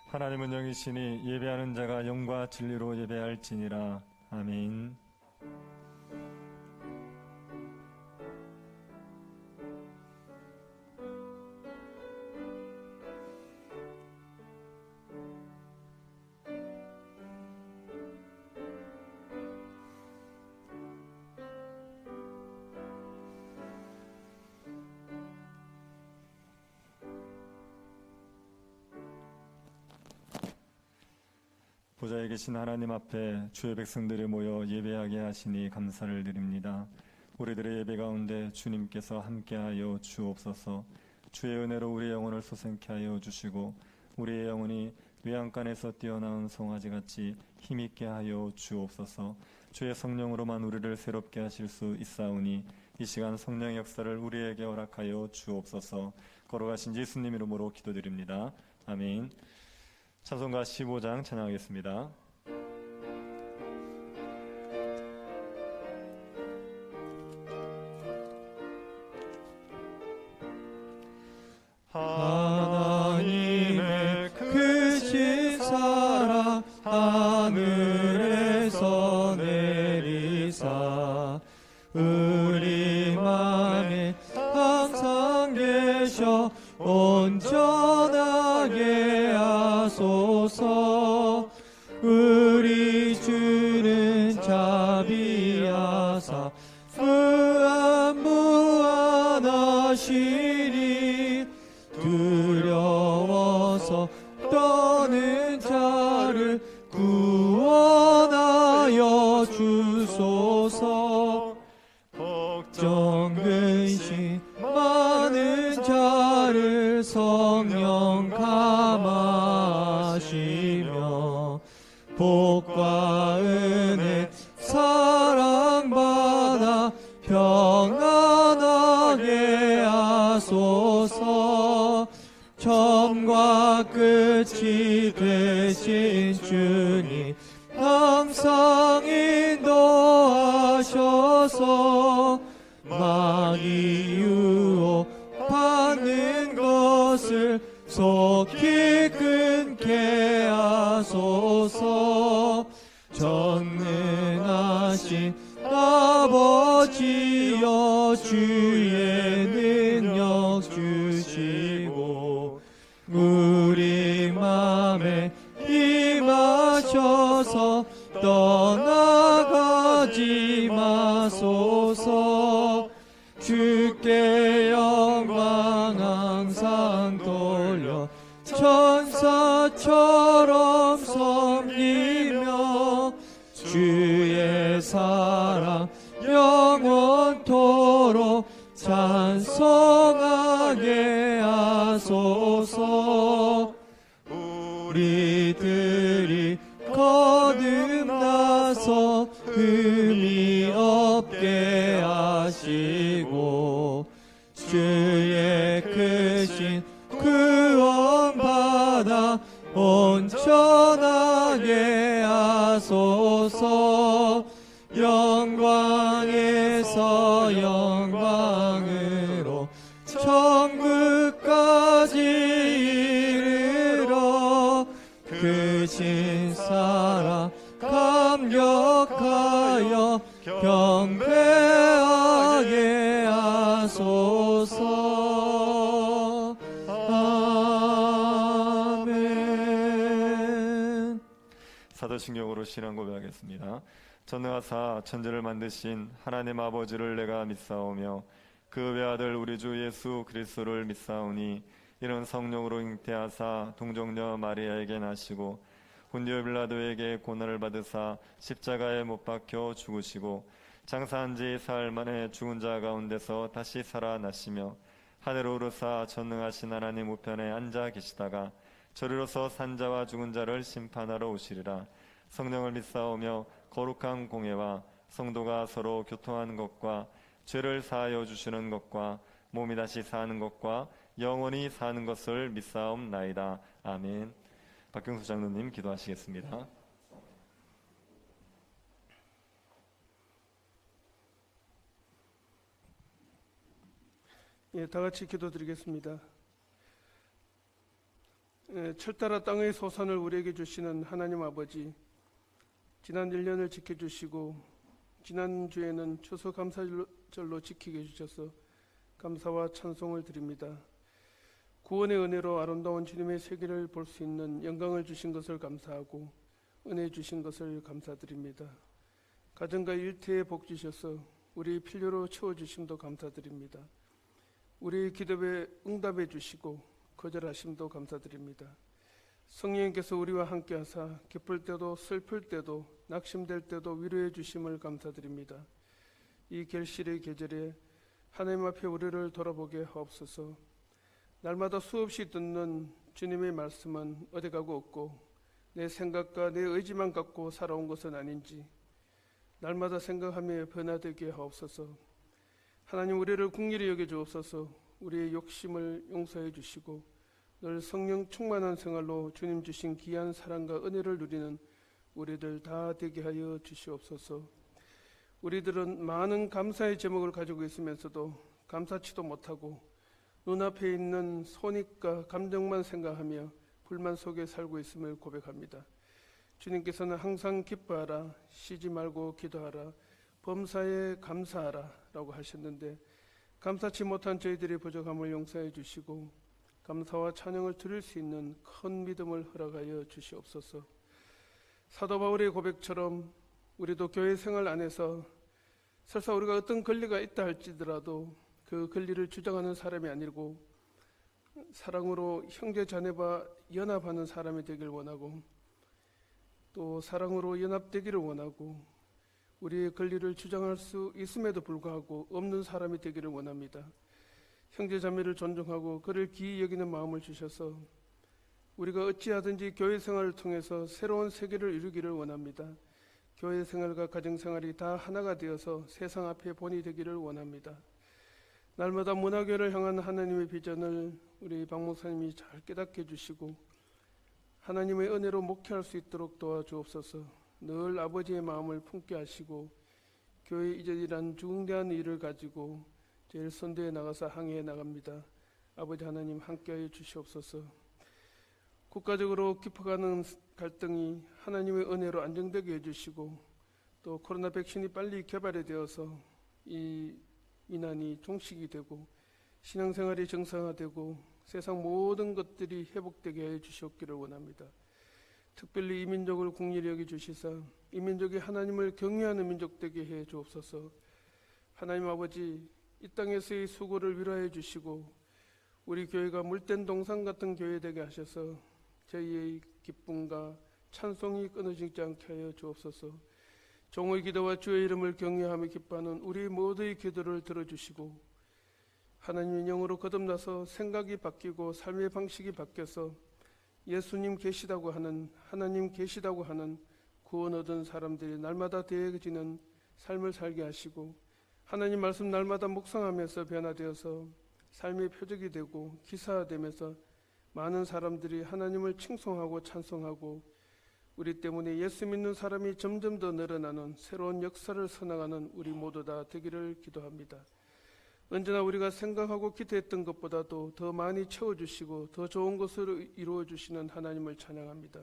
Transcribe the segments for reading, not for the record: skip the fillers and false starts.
하나님은 영이시니 예배하는 자가 영과 진리로 예배할지니라. 아멘. 보좌에 계신 하나님 앞에 주의 백성들이 모여 예배하게 하시니 감사를 드립니다. 우리들의 예배 가운데 주님께서 함께하여 주옵소서. 주의 은혜로 우리의 영혼을 솟게 하여 주시고 우리의 영혼이 외양간에서 뛰어나온 송아지같이 힘있게 하여 주옵소서. 주의 성령으로만 우리를 새롭게 하실 수 있사오니 이 시간 성령의 역사를 우리에게 허락하여 주옵소서. 걸어가신 예수님 이름으로 기도드립니다. 아멘. 찬송가 15장 찬양하겠습니다. 하나님의 크신 사랑 하늘에서 내리사 우리 맘에 항상 계셔 온전하게 하소서. 우리 주는 자비하사 무한무한하시니 두려워서 떠는 자를 구원하여 주소서. 걱정 근심 많은 자를 성령 감하시며 복과 은혜 사랑받아 평안하게 하소서. 처음과 끝이 되신 주님 항상 인도하셔서 마귀 유혹받는 것을 속히 끊게 하소서. 전능하신 아버지여 주의 능력 주시고 우리 맘에 임하셔서 떠나가지 마소서. 주께 영광 항상 돌려 천사처럼 섬기며 주의 사랑 영원토록 찬송하게 하소서. 우리들이 거듭나서 흠이 없게 하시고 주의 크신 구원받아 온전하게 하소서. 영광에서 영광으로 천국까지 이르러 크신 사랑 감격하여 경배하게 하소서. 아멘. 사도신경으로 신앙 고백하겠습니다. 전능하사 천지를 만드신 하나님 아버지를 내가 믿사오며 그 외아들 우리 주 예수 그리스도를 믿사오니 이는 성령으로 잉태하사 동정녀 마리아에게 나시고 본디오 빌라도에게 고난을 받으사 십자가에 못 박혀 죽으시고 장사한 지 사흘 만에 죽은 자 가운데서 다시 살아나시며 하늘로 오르사 전능하신 하나님 우편에 앉아 계시다가 저리로서 산자와 죽은 자를 심판하러 오시리라. 성령을 믿사오며 거룩한 공예와 성도가 서로 교통하는 것과 죄를 사하여 주시는 것과 몸이 다시 사는 것과 영원히 사는 것을 믿사옵나이다. 아멘. 박경수 장로님 기도하시겠습니다. 다 같이 기도드리겠습니다. 철따라 땅의 소산을 우리에게 주시는 하나님 아버지, 지난 1년을 지켜주시고 지난주에는 추수감사절로 지키게 해주셔서 감사와 찬송을 드립니다. 구원의 은혜로 아름다운 주님의 세계를 볼 수 있는 영광을 주신 것을 감사하고 은혜 주신 것을 감사드립니다. 가정과 일터에 복 주셔서 우리 필요로 채워주심도 감사드립니다. 우리 기도에 응답해 주시고 거절하심도 감사드립니다. 성령님께서 우리와 함께하사 기쁠 때도 슬플 때도 낙심될 때도 위로해 주심을 감사드립니다. 이 결실의 계절에 하나님 앞에 우리를 돌아보게 하옵소서. 날마다 수없이 듣는 주님의 말씀은 어디 가고 없고 내 생각과 내 의지만 갖고 살아온 것은 아닌지 날마다 생각하며 변화되게 하옵소서. 하나님, 우리를 긍휼히 여겨 주옵소서. 우리의 욕심을 용서해 주시고 늘 성령 충만한 생활로 주님 주신 귀한 사랑과 은혜를 누리는 우리들 다 되게 하여 주시옵소서. 우리들은 많은 감사의 제목을 가지고 있으면서도 감사치도 못하고 눈앞에 있는 손익과 감정만 생각하며 불만 속에 살고 있음을 고백합니다. 주님께서는 항상 기뻐하라, 쉬지 말고 기도하라, 범사에 감사하라 라고 하셨는데 감사치 못한 저희들의 부족함을 용서해 주시고 감사와 찬양을 드릴 수 있는 큰 믿음을 허락하여 주시옵소서. 사도 바울의 고백처럼 우리도 교회 생활 안에서 설사 우리가 어떤 권리가 있다 할지라도 그 권리를 주장하는 사람이 아니고 사랑으로 형제 자매와 연합하는 사람이 되길 원하고 또 사랑으로 연합되기를 원하고 우리의 권리를 주장할 수 있음에도 불구하고 없는 사람이 되기를 원합니다. 형제 자매를 존중하고 그를 기이 여기는 마음을 주셔서 우리가 어찌하든지 교회 생활을 통해서 새로운 세계를 이루기를 원합니다. 교회 생활과 가정 생활이 다 하나가 되어서 세상 앞에 본이 되기를 원합니다. 날마다 문화교를 향한 하나님의 비전을 우리 박 목사님이 잘 깨닫게 해주시고 하나님의 은혜로 목회할 수 있도록 도와주옵소서. 늘 아버지의 마음을 품게 하시고 교회 이전이란 중대한 일을 가지고 제일 선대에 나가서 항해해 나갑니다. 아버지 하나님 함께하여 주시옵소서. 국가적으로 깊어가는 갈등이 하나님의 은혜로 안정되게 해주시고 또 코로나 백신이 빨리 개발이 되어서 이 위난이 종식이 되고 신앙생활이 정상화되고 세상 모든 것들이 회복되게 해주시옵기를 원합니다. 특별히 이 민족을 긍휼히 여겨주시사 이 민족이 하나님을 경외하는 민족 되게 해 주옵소서. 하나님 아버지, 이 땅에서의 수고를 위로해 주시고 우리 교회가 물된 동산 같은 교회 되게 하셔서 저희의 기쁨과 찬송이 끊어지지 않게 하여 주옵소서. 종의 기도와 주의 이름을 경외하며 기뻐하는 우리 모두의 기도를 들어주시고 하나님의 영으로 거듭나서 생각이 바뀌고 삶의 방식이 바뀌어서 예수님 계시다고 하는, 하나님 계시다고 하는 구원 얻은 사람들이 날마다 되어지는 삶을 살게 하시고 하나님 말씀 날마다 묵상하면서 변화되어서 삶의 표적이 되고 기사화되면서 많은 사람들이 하나님을 칭송하고 찬송하고 우리 때문에 예수 믿는 사람이 점점 더 늘어나는 새로운 역사를 선행하는 우리 모두 다 되기를 기도합니다. 언제나 우리가 생각하고 기도했던 것보다도 더 많이 채워주시고 더 좋은 것으로 이루어주시는 하나님을 찬양합니다.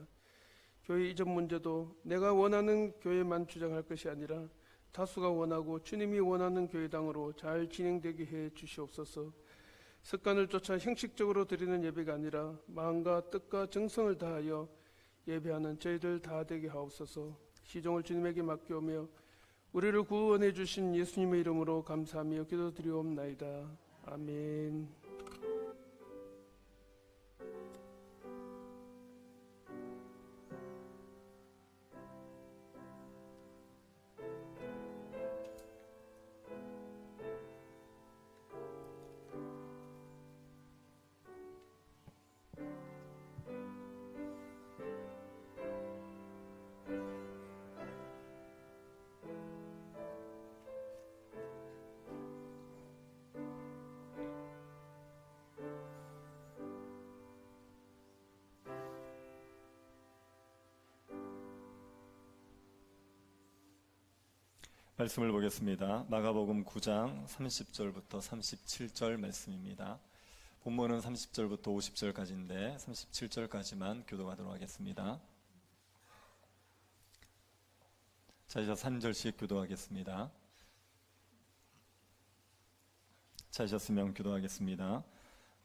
교회 이전 문제도 내가 원하는 교회만 주장할 것이 아니라 다수가 원하고 주님이 원하는 교회당으로 잘 진행되게 해 주시옵소서. 습관을 쫓아 형식적으로 드리는 예배가 아니라 마음과 뜻과 정성을 다하여 예배하는 저희들 다 되게 하옵소서. 시종을 주님에게 맡겨오며 우리를 구원해 주신 예수님의 이름으로 감사하며 기도드리옵나이다. 아멘. 말씀을 보겠습니다. 마가복음 9장 30절부터 37절 말씀입니다. 본문은 30절부터 50절까지인데 37절까지만 교도하도록 하겠습니다. 자, 이제 3절씩 교도하겠습니다. 찾으셨으면 교도하겠습니다.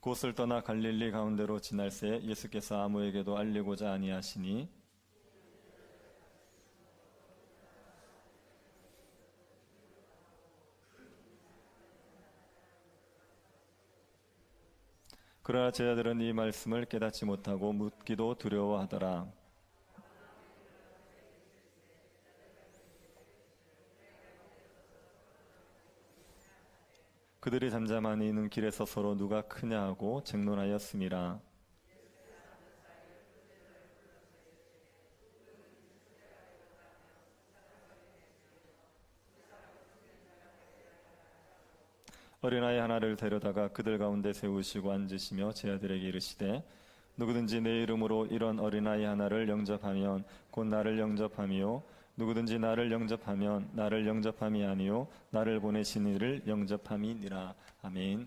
곳을 떠나 갈릴리 가운데로 지날 새 예수께서 아무에게도 알리고자 아니하시니 그러나 제자들은 이 말씀을 깨닫지 못하고 묻기도 두려워하더라. 그들이 잠잠하니 이는 길에서 서로 누가 크냐 하고 쟁론하였음이라. 어린아이 하나를 데려다가 그들 가운데 세우시고 앉으시며 제자들에게 이르시되 누구든지 내 이름으로 이런 어린아이 하나를 영접하면 곧 나를 영접함이요 누구든지 나를 영접하면 나를 영접함이 아니요 나를 보내신 이를 영접함이니라. 아멘.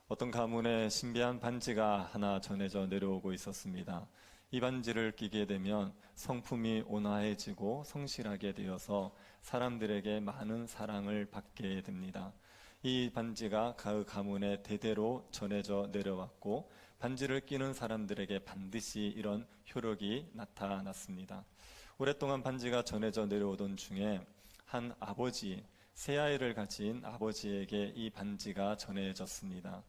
어떤 가문에 신비한 반지가 하나 전해져 내려오고 있었습니다. 이 반지를 끼게 되면 성품이 온화해지고 성실하게 되어서 사람들에게 많은 사랑을 받게 됩니다. 이 반지가 그 가문에 대대로 전해져 내려왔고 반지를 끼는 사람들에게 반드시 이런 효력이 나타났습니다. 오랫동안 반지가 전해져 내려오던 중에 한 아버지, 세 아이를 가진 아버지에게 이 반지가 전해졌습니다.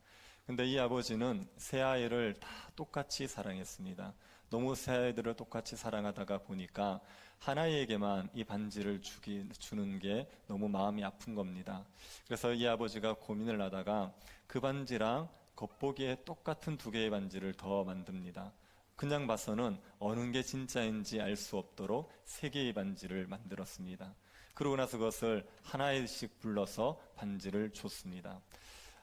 근데 이 아버지는 세 아이를 다 똑같이 사랑했습니다. 너무 세 아이들을 똑같이 사랑하다가 보니까 한 아이에게만 이 반지를 주는 게 너무 마음이 아픈 겁니다. 그래서 이 아버지가 고민을 하다가 그 반지랑 겉보기에 똑같은 두 개의 반지를 더 만듭니다. 그냥 봐서는 어느 게 진짜인지 알 수 없도록 세 개의 반지를 만들었습니다. 그러고 나서 그것을 하나씩 불러서 반지를 줬습니다.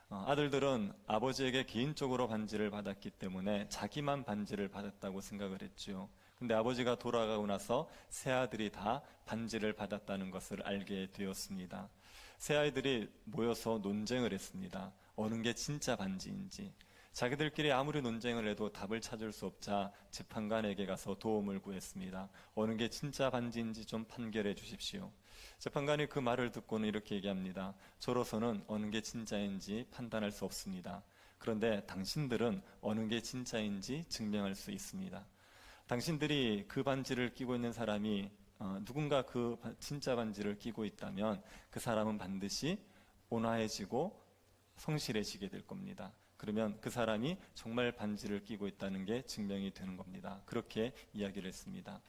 아들들은 아버지에게 개인적으로 반지를 받았기 때문에 자기만 반지를 받았다고 생각을 했죠. 근데 아버지가 돌아가고 나서 세 아들이 다 반지를 받았다는 것을 알게 되었습니다. 세 아이들이 모여서 논쟁을 했습니다. 어느 게 진짜 반지인지. 자기들끼리 아무리 논쟁을 해도 답을 찾을 수 없자 재판관에게 가서 도움을 구했습니다. 어느 게 진짜 반지인지 좀 판결해 주십시오. 재판관이 그 말을 듣고는 이렇게 얘기합니다. 저로서는 어느 게 진짜인지 판단할 수 없습니다. 그런데 당신들은 어느 게 진짜인지 증명할 수 있습니다. 당신들이 그 반지를 끼고 있는 사람이 누군가 그 진짜 반지를 끼고 있다면 그 사람은 반드시 온화해지고 성실해지게 될 겁니다. 그러면 그 사람이 정말 반지를 끼고 있다는 게 증명이 되는 겁니다. 그렇게 이야기를 했습니다.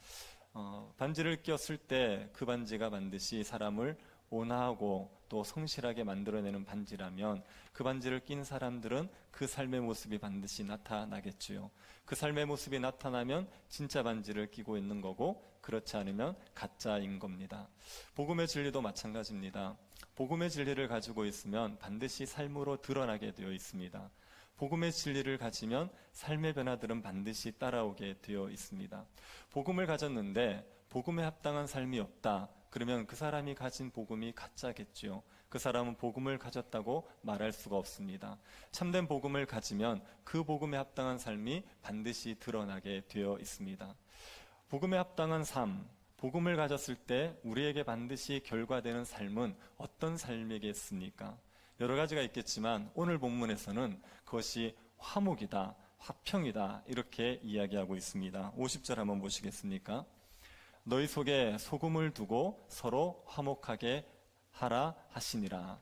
반지를 꼈을 때 그 반지가 반드시 사람을 온화하고 또 성실하게 만들어내는 반지라면 그 반지를 낀 사람들은 그 삶의 모습이 반드시 나타나겠지요. 그 삶의 모습이 나타나면 진짜 반지를 끼고 있는 거고 그렇지 않으면 가짜인 겁니다. 복음의 진리도 마찬가지입니다. 복음의 진리를 가지고 있으면 반드시 삶으로 드러나게 되어 있습니다. 복음의 진리를 가지면 삶의 변화들은 반드시 따라오게 되어 있습니다. 복음을 가졌는데 복음에 합당한 삶이 없다. 그러면 그 사람이 가진 복음이 가짜겠죠. 그 사람은 복음을 가졌다고 말할 수가 없습니다. 참된 복음을 가지면 그 복음에 합당한 삶이 반드시 드러나게 되어 있습니다. 복음에 합당한 삶, 복음을 가졌을 때 우리에게 반드시 결과되는 삶은 어떤 삶이겠습니까? 여러 가지가 있겠지만 오늘 본문에서는 그것이 화목이다, 화평이다 이렇게 이야기하고 있습니다. 50절 한번 보시겠습니까? 너희 속에 소금을 두고 서로 화목하게 하라 하시니라.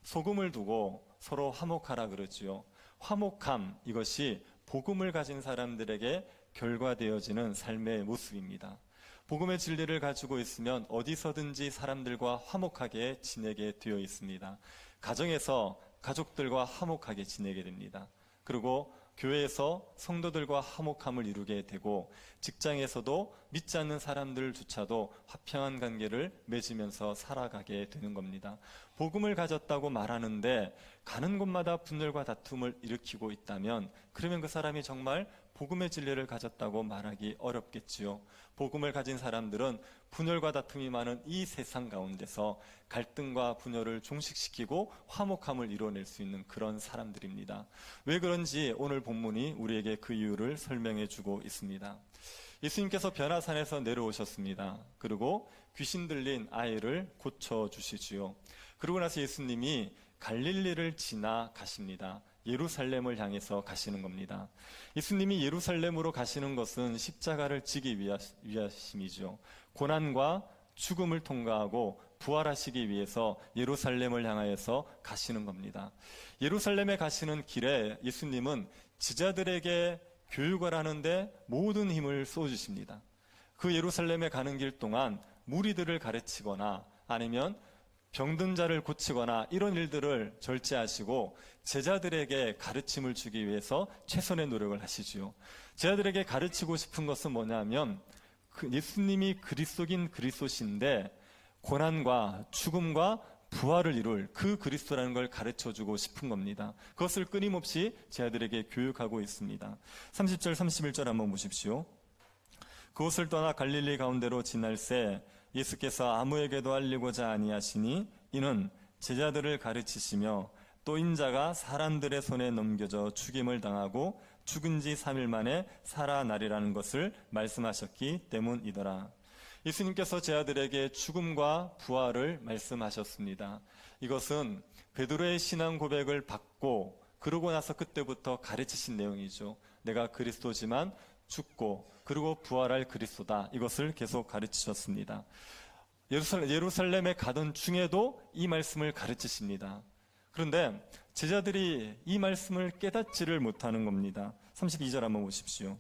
소금을 두고 서로 화목하라 그러지요. 화목함, 이것이 복음을 가진 사람들에게 결과되어지는 삶의 모습입니다. 복음의 진리를 가지고 있으면 어디서든지 사람들과 화목하게 지내게 되어 있습니다. 가정에서 가족들과 화목하게 지내게 됩니다. 그리고 교회에서 성도들과 화목함을 이루게 되고 직장에서도 믿지 않는 사람들조차도 화평한 관계를 맺으면서 살아가게 되는 겁니다. 복음을 가졌다고 말하는데 가는 곳마다 분열과 다툼을 일으키고 있다면 그러면 그 사람이 정말 복음의 진리를 가졌다고 말하기 어렵겠지요. 복음을 가진 사람들은 분열과 다툼이 많은 이 세상 가운데서 갈등과 분열을 종식시키고 화목함을 이뤄낼 수 있는 그런 사람들입니다. 왜 그런지 오늘 본문이 우리에게 그 이유를 설명해 주고 있습니다. 예수님께서 변화산에서 내려오셨습니다. 그리고 귀신 들린 아이를 고쳐주시지요. 그러고 나서 예수님이 갈릴리를 지나 가십니다. 예루살렘을 향해서 가시는 겁니다. 예수님이 예루살렘으로 가시는 것은 십자가를 지기 위하심이죠. 고난과 죽음을 통과하고 부활하시기 위해서 예루살렘을 향하여서 가시는 겁니다. 예루살렘에 가시는 길에 예수님은 제자들에게 교육을 하는데 모든 힘을 쏟으십니다. 그 예루살렘에 가는 길 동안 무리들을 가르치거나 아니면 병든 자를 고치거나 이런 일들을 절제하시고 제자들에게 가르침을 주기 위해서 최선의 노력을 하시지요. 제자들에게 가르치고 싶은 것은 뭐냐면 예수님이 그리스도긴 그리스도신데 고난과 죽음과 부활을 이룰 그 그리스도라는 걸 가르쳐주고 싶은 겁니다. 그것을 끊임없이 제자들에게 교육하고 있습니다. 30절 31절 한번 보십시오. 그곳을 떠나 갈릴리 가운데로 지날새 예수께서 아무에게도 알리고자 아니하시니 이는 제자들을 가르치시며 또 인자가 사람들의 손에 넘겨져 죽임을 당하고 죽은 지 3일 만에 살아나리라는 것을 말씀하셨기 때문이더라. 예수님께서 제자들에게 죽음과 부활을 말씀하셨습니다. 이것은 베드로의 신앙 고백을 받고 그러고 나서 그때부터 가르치신 내용이죠. 내가 그리스도지만 죽고 그리고 부활할 그리스도다. 이것을 계속 가르치셨습니다. 예루살렘에 가던 중에도 이 말씀을 가르치십니다. 그런데 제자들이 이 말씀을 깨닫지를 못하는 겁니다. 32절 한번 보십시오.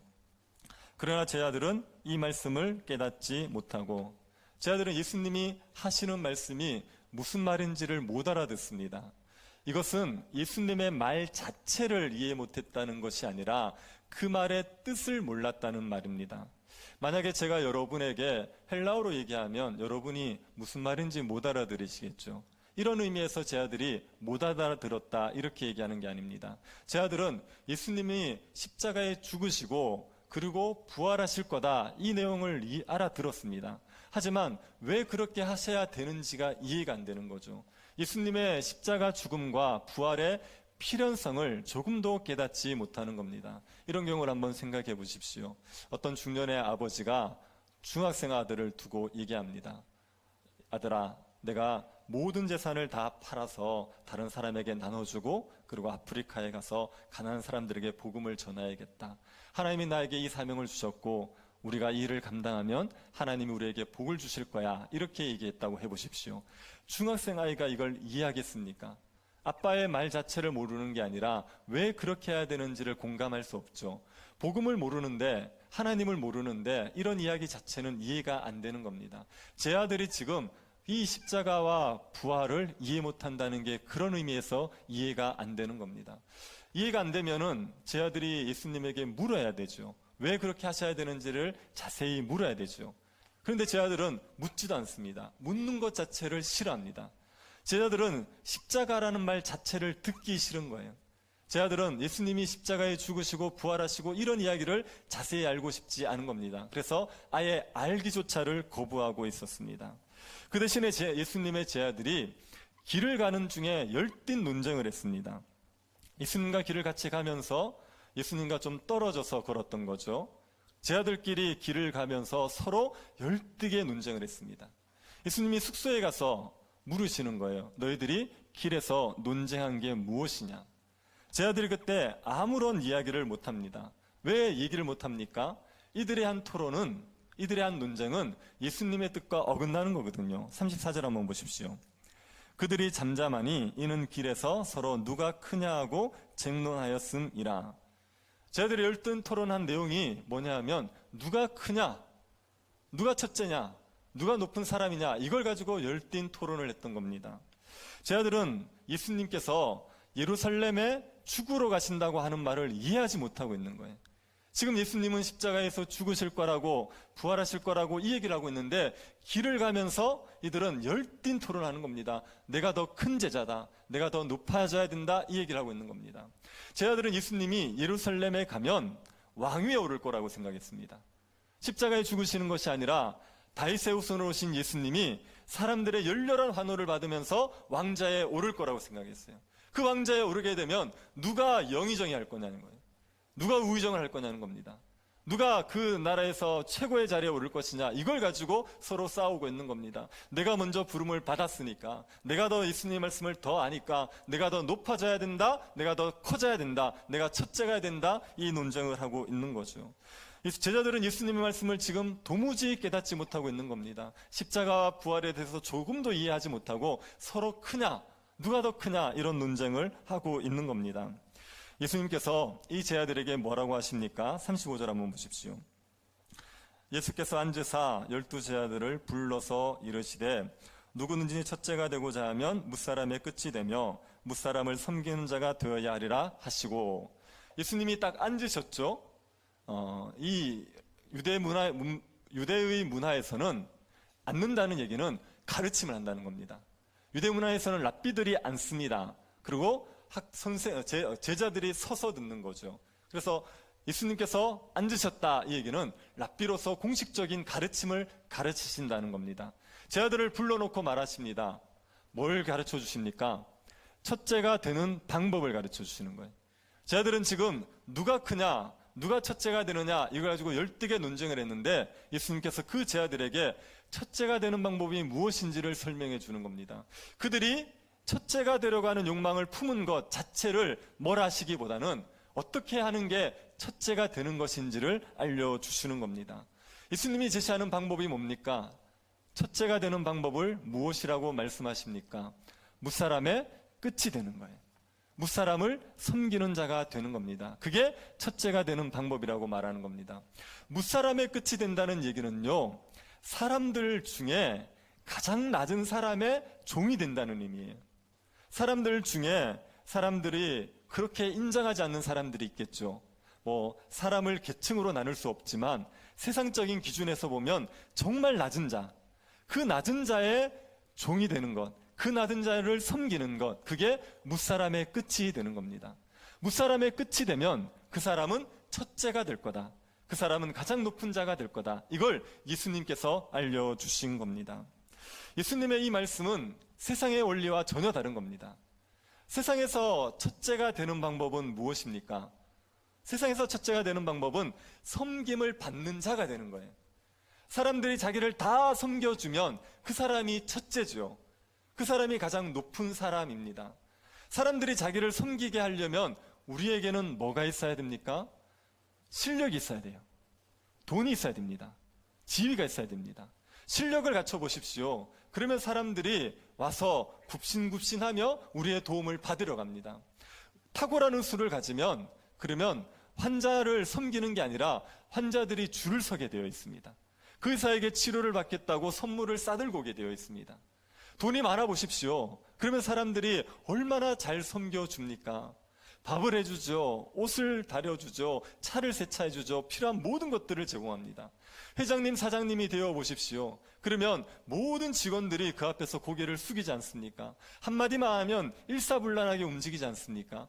그러나 제자들은 이 말씀을 깨닫지 못하고 제자들은 예수님이 하시는 말씀이 무슨 말인지를 못 알아듣습니다. 이것은 예수님의 말 자체를 이해 못했다는 것이 아니라 그 말의 뜻을 몰랐다는 말입니다. 만약에 제가 여러분에게 헬라어로 얘기하면 여러분이 무슨 말인지 못 알아들으시겠죠. 이런 의미에서 제자들이 못 알아들었다 이렇게 얘기하는 게 아닙니다. 제자들은 예수님이 십자가에 죽으시고 그리고 부활하실 거다 이 내용을 알아들었습니다. 하지만 왜 그렇게 하셔야 되는지가 이해가 안 되는 거죠. 예수님의 십자가 죽음과 부활의 필연성을 조금도 깨닫지 못하는 겁니다. 이런 경우를 한번 생각해 보십시오. 어떤 중년의 아버지가 중학생 아들을 두고 얘기합니다. 아들아, 내가 모든 재산을 다 팔아서 다른 사람에게 나눠주고 그리고 아프리카에 가서 가난한 사람들에게 복음을 전해야겠다. 하나님이 나에게 이 사명을 주셨고 우리가 이 일을 감당하면 하나님이 우리에게 복을 주실 거야. 이렇게 얘기했다고 해보십시오. 중학생 아이가 이걸 이해하겠습니까? 아빠의 말 자체를 모르는 게 아니라 왜 그렇게 해야 되는지를 공감할 수 없죠. 복음을 모르는데 하나님을 모르는데 이런 이야기 자체는 이해가 안 되는 겁니다. 제 아들이 지금 이 십자가와 부활을 이해 못한다는 게 그런 의미에서 이해가 안 되는 겁니다. 이해가 안 되면은 제 아들이 예수님에게 물어야 되죠. 왜 그렇게 하셔야 되는지를 자세히 물어야 되죠. 그런데 제 아들은 묻지도 않습니다. 묻는 것 자체를 싫어합니다. 제 아들은 십자가라는 말 자체를 듣기 싫은 거예요. 제 아들은 예수님이 십자가에 죽으시고 부활하시고 이런 이야기를 자세히 알고 싶지 않은 겁니다. 그래서 아예 알기조차를 거부하고 있었습니다. 그 대신에 예수님의 제 아들이 길을 가는 중에 열띤 논쟁을 했습니다. 예수님과 길을 같이 가면서 예수님과 좀 떨어져서 걸었던 거죠. 제 아들끼리 길을 가면서 서로 열띠게 논쟁을 했습니다. 예수님이 숙소에 가서 물으시는 거예요. 너희들이 길에서 논쟁한 게 무엇이냐? 제 아들이 그때 아무런 이야기를 못합니다. 왜 얘기를 못합니까? 이들의 한 토론은, 이들의 한 논쟁은 예수님의 뜻과 어긋나는 거거든요. 34절 한번 보십시오. 그들이 잠잠하니 이는 길에서 서로 누가 크냐 하고 쟁론하였음이라. 제 아들이 열띤 토론한 내용이 뭐냐 하면 누가 크냐, 누가 첫째냐, 누가 높은 사람이냐 이걸 가지고 열띤 토론을 했던 겁니다. 제 아들은 예수님께서 예루살렘에 죽으러 가신다고 하는 말을 이해하지 못하고 있는 거예요. 지금 예수님은 십자가에서 죽으실 거라고 부활하실 거라고 이 얘기를 하고 있는데 길을 가면서 이들은 열띤 토론하는 겁니다. 내가 더 큰 제자다. 내가 더 높아져야 된다. 이 얘기를 하고 있는 겁니다. 제 아들은 예수님이 예루살렘에 가면 왕위에 오를 거라고 생각했습니다. 십자가에 죽으시는 것이 아니라 다윗의 후손으로 오신 예수님이 사람들의 열렬한 환호를 받으면서 왕자에 오를 거라고 생각했어요. 그 왕자에 오르게 되면 누가 영의정이 할 거냐는 거예요. 누가 우의정을 할 거냐는 겁니다. 누가 그 나라에서 최고의 자리에 오를 것이냐, 이걸 가지고 서로 싸우고 있는 겁니다. 내가 먼저 부름을 받았으니까, 내가 더 예수님의 말씀을 더 아니까, 내가 더 높아져야 된다, 내가 더 커져야 된다, 내가 첫째가 된다, 이 논쟁을 하고 있는 거죠. 제자들은 예수님의 말씀을 지금 도무지 깨닫지 못하고 있는 겁니다. 십자가와 부활에 대해서 조금도 이해하지 못하고 서로 크냐, 누가 더 크냐, 이런 논쟁을 하고 있는 겁니다. 예수님께서 이 제자들에게 뭐라고 하십니까? 35절 한번 보십시오. 예수께서 앉으사 12제자들을 불러서 이르시되 누구든지 첫째가 되고자 하면 뭇사람의 끝이 되며 뭇사람을 섬기는 자가 되어야 하리라 하시고, 예수님이 딱 앉으셨죠. 이 유대의 문화에서는 앉는다는 얘기는 가르침을 한다는 겁니다. 유대 문화에서는 랍비들이 앉습니다. 그리고 제자들이 서서 듣는 거죠. 그래서 예수님께서 앉으셨다, 이 얘기는 랍비로서 공식적인 가르침을 가르치신다는 겁니다. 제자들을 불러놓고 말하십니다. 뭘 가르쳐 주십니까? 첫째가 되는 방법을 가르쳐 주시는 거예요. 제자들은 지금 누가 크냐, 누가 첫째가 되느냐, 이걸 가지고 열띠게 논쟁을 했는데 예수님께서 그 제자들에게 첫째가 되는 방법이 무엇인지를 설명해 주는 겁니다. 그들이 첫째가 되려고 하는 욕망을 품은 것 자체를 뭘 하시기보다는 어떻게 하는 게 첫째가 되는 것인지를 알려주시는 겁니다. 예수님이 제시하는 방법이 뭡니까? 첫째가 되는 방법을 무엇이라고 말씀하십니까? 뭇사람의 끝이 되는 거예요. 뭇사람을 섬기는 자가 되는 겁니다. 그게 첫째가 되는 방법이라고 말하는 겁니다. 뭇사람의 끝이 된다는 얘기는요, 사람들 중에 가장 낮은 사람의 종이 된다는 의미예요. 사람들 중에 사람들이 그렇게 인정하지 않는 사람들이 있겠죠. 사람을 계층으로 나눌 수 없지만 세상적인 기준에서 보면 정말 낮은 자, 그 낮은 자의 종이 되는 것, 그 낮은 자를 섬기는 것, 그게 뭇사람의 끝이 되는 겁니다. 뭇사람의 끝이 되면 그 사람은 첫째가 될 거다, 그 사람은 가장 높은 자가 될 거다, 이걸 예수님께서 알려주신 겁니다. 예수님의 이 말씀은 세상의 원리와 전혀 다른 겁니다. 세상에서 첫째가 되는 방법은 무엇입니까? 세상에서 첫째가 되는 방법은 섬김을 받는 자가 되는 거예요. 사람들이 자기를 다 섬겨주면 그 사람이 첫째죠. 그 사람이 가장 높은 사람입니다. 사람들이 자기를 섬기게 하려면 우리에게는 뭐가 있어야 됩니까? 실력이 있어야 돼요. 돈이 있어야 됩니다. 지위가 있어야 됩니다. 실력을 갖춰보십시오. 그러면 사람들이 와서 굽신굽신하며 우리의 도움을 받으러 갑니다. 탁월한 수를 가지면 그러면 환자를 섬기는 게 아니라 환자들이 줄을 서게 되어 있습니다. 그 의사에게 치료를 받겠다고 선물을 싸들고 오게 되어 있습니다. 돈이 많아 보십시오. 그러면 사람들이 얼마나 잘 섬겨줍니까? 밥을 해주죠. 옷을 다려주죠. 차를 세차해주죠. 필요한 모든 것들을 제공합니다. 회장님, 사장님이 되어 보십시오. 그러면 모든 직원들이 그 앞에서 고개를 숙이지 않습니까? 한마디만 하면 일사불란하게 움직이지 않습니까?